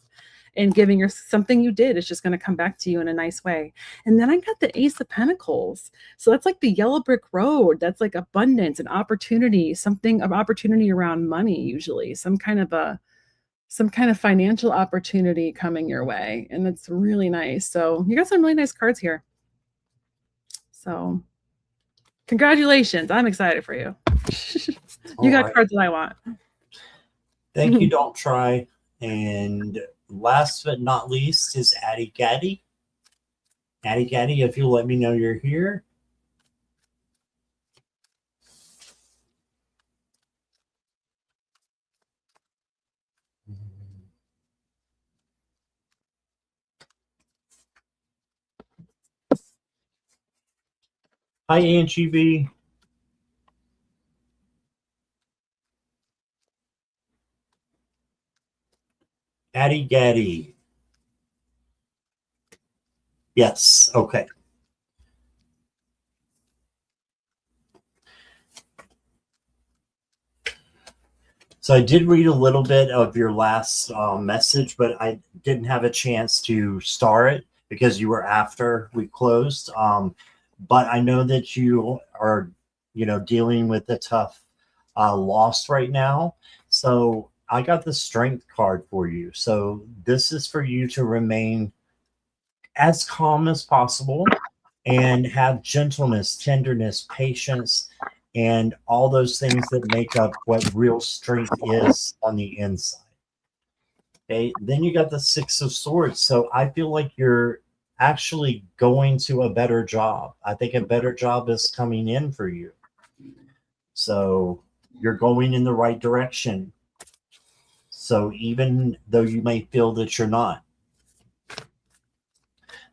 and giving your something you did is just going to come back to you in a nice way. And then I got the Ace of Pentacles. So that's like the yellow brick road. That's like abundance and opportunity, something of opportunity around money, usually some kind of financial opportunity coming your way. And it's really nice. So you got some really nice cards here. So congratulations. I'm excited for you. You got cards that I want. Thank you, Don't Try. And last but not least is Addie Gaddy. Addie Gaddy, if you'll let me know you're here. Hi, Angie B. Addie Gaddy. Yes, okay. So I did read a little bit of your last message, but I didn't have a chance to star it because you were after we closed. But I know that you are, you know, dealing with a tough loss right now. So I got the Strength card for you. So this is for you to remain as calm as possible and have gentleness, tenderness, patience, and all those things that make up what real strength is on the inside. Okay, then you got the Six of Swords. So I feel like you're actually going to a better job. I think a better job is coming in for you. So you're going in the right direction. So even though you may feel that you're not.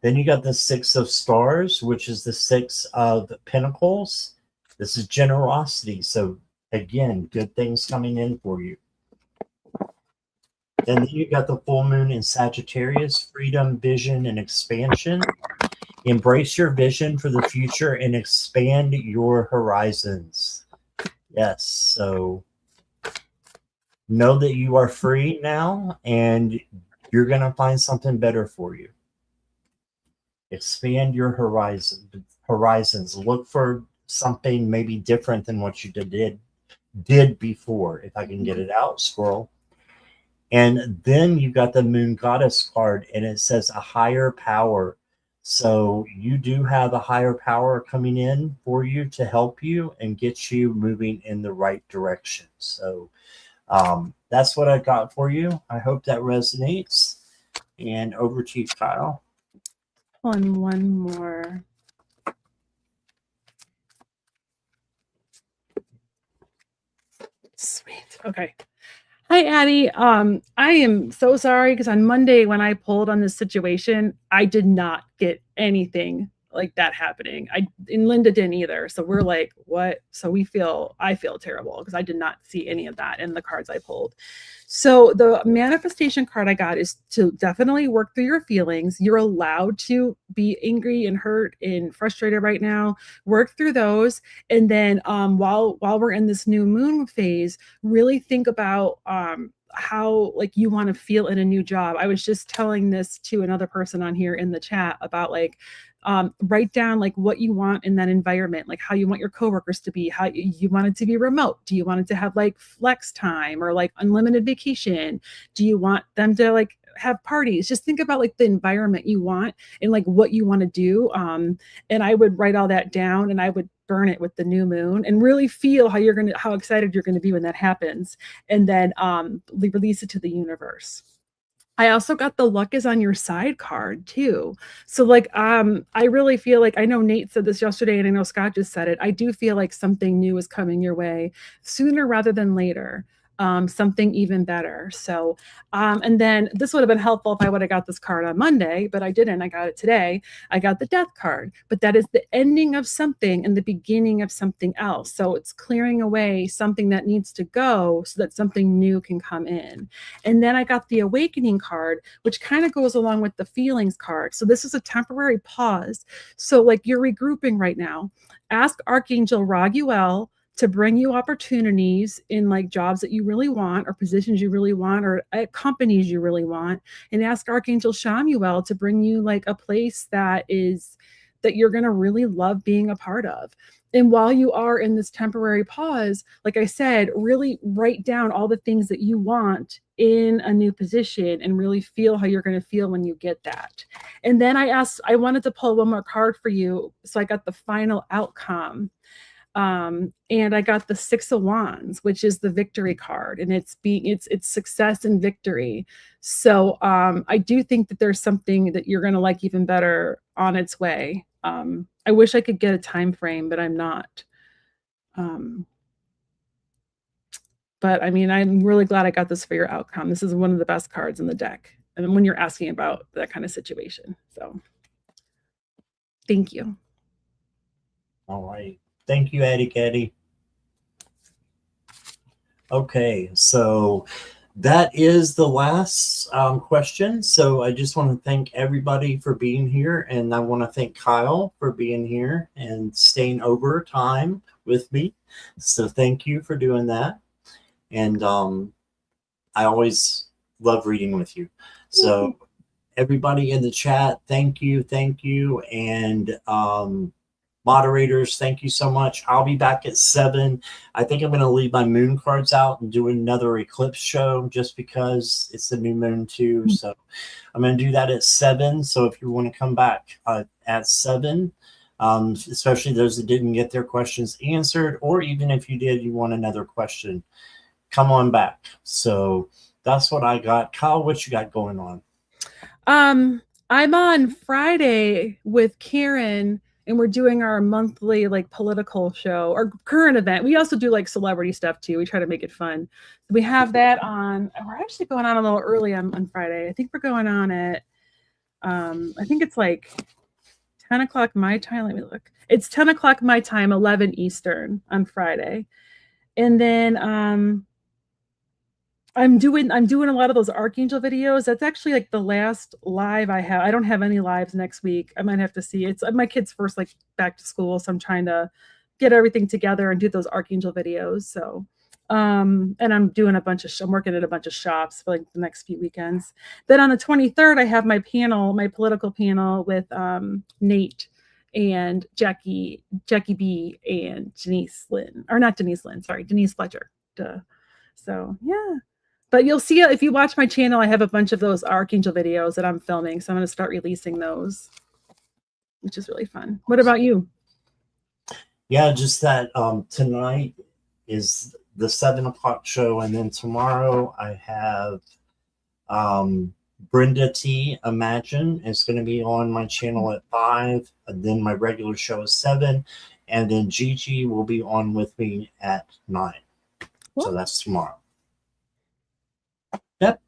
Then you got the Six of Stars, which is the Six of Pentacles. This is generosity. So again, good things coming in for you. And then you got the full moon in Sagittarius, freedom, vision, and expansion. Embrace your vision for the future and expand your horizons. Yes, so know that you are free now, and you're going to find something better for you. Expand your horizons. Look for something maybe different than what you did before. If I can get it out, scroll. And then you got the Moon Goddess card, and it says a higher power. So you do have a higher power coming in for you to help you and get you moving in the right direction. So that's what I got for you. I hope that resonates. And over to you, Kyle. One more. Sweet. Okay. Hi, Addie. I am so sorry because on Monday when I pulled on this situation, I did not get anything like that happening. And Linda didn't either. So we're like, what? So I feel terrible because I did not see any of that in the cards I pulled. So the manifestation card I got is to definitely work through your feelings. You're allowed to be angry and hurt and frustrated right now. Work through those. And then while we're in this new moon phase, really think about how like you want to feel in a new job. I was just telling this to another person on here in the chat about like write down like what you want in that environment, like how you want your coworkers to be, how you want it to be remote. Do you want it to have like flex time or like unlimited vacation? Do you want them to like have parties? Just think about like the environment you want and like what you want to do. And I would write all that down, and I would burn it with the new moon and really feel how excited you're going to be when that happens, and then release it to the universe. I also got the luck is on your side card too. So like I really feel like, I know Nate said this yesterday and I know Scott just said it. I do feel like something new is coming your way sooner rather than later. Something even better. So, and then this would have been helpful if I would have got this card on Monday, but I didn't. I got it today. I got the death card, but that is the ending of something and the beginning of something else. So it's clearing away something that needs to go so that something new can come in. And then I got the awakening card, which kind of goes along with the feelings card. So this is a temporary pause. So like you're regrouping right now. Ask Archangel Raguel to bring you opportunities in like jobs that you really want, or positions you really want, or companies you really want. And ask Archangel Shamuel to bring you like a place that you're going to really love being a part of. And while you are in this temporary pause, like I said, really write down all the things that you want in a new position and really feel how you're going to feel when you get that. And then I wanted to pull one more card for you. So I got the final outcome. And I got the Six of Wands, which is the victory card, and it's success and victory. So I do think that there's something that you're going to like even better on its way. I wish I could get a time frame, but I'm not. But I mean, I'm really glad I got this for your outcome. This is one of the best cards in the deck, and when you're asking about that kind of situation. So thank you. All right. Thank you, Eddie. Okay, so that is the last question. So I just want to thank everybody for being here, and I want to thank Kyle for being here and staying over time with me. So thank you for doing that. And I always love reading with you. So everybody in the chat, thank you. And moderators, thank you so much. I'll be back at 7. I think I'm going to leave my moon cards out and do another eclipse show just because it's the new moon too. So I'm going to do that at 7. So if you want to come back at 7, especially those that didn't get their questions answered, or even if you did, you want another question, come on back. So that's what I got. Kyle, what you got going on? I'm on Friday with Karen, and we're doing our monthly like political show or current event. We also do like celebrity stuff too. We try to make it fun. We have that on. We're actually going on a little early on Friday. I think we're going on at I think it's like 10 o'clock my time. Let me look. It's 10 o'clock my time, 11 Eastern on Friday. And then I'm doing a lot of those Archangel videos. That's actually like the last live I have. I don't have any lives next week. I might have to see. It's my kid's first like back to school, so I'm trying to get everything together and do those Archangel videos. So and I'm working at a bunch of shops for like the next few weekends. Then on the 23rd, I have my political panel with Nate and Jackie B and Denise Fletcher. Duh. So yeah. But you'll see if you watch my channel, I have a bunch of those Archangel videos that I'm filming. So I'm going to start releasing those, which is really fun. What about you? Yeah, just that tonight is the 7 o'clock show. And then tomorrow I have Brenda T. Imagine. It's going to be on my channel at 5. And then my regular show is 7. And then Gigi will be on with me at 9. What? So that's tomorrow. Yep.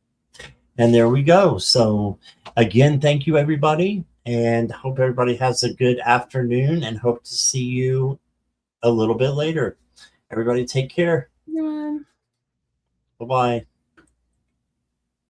And there we go. So again, thank you everybody, and hope everybody has a good afternoon, and hope to see you a little bit later. Everybody take care. Yeah. Bye-bye.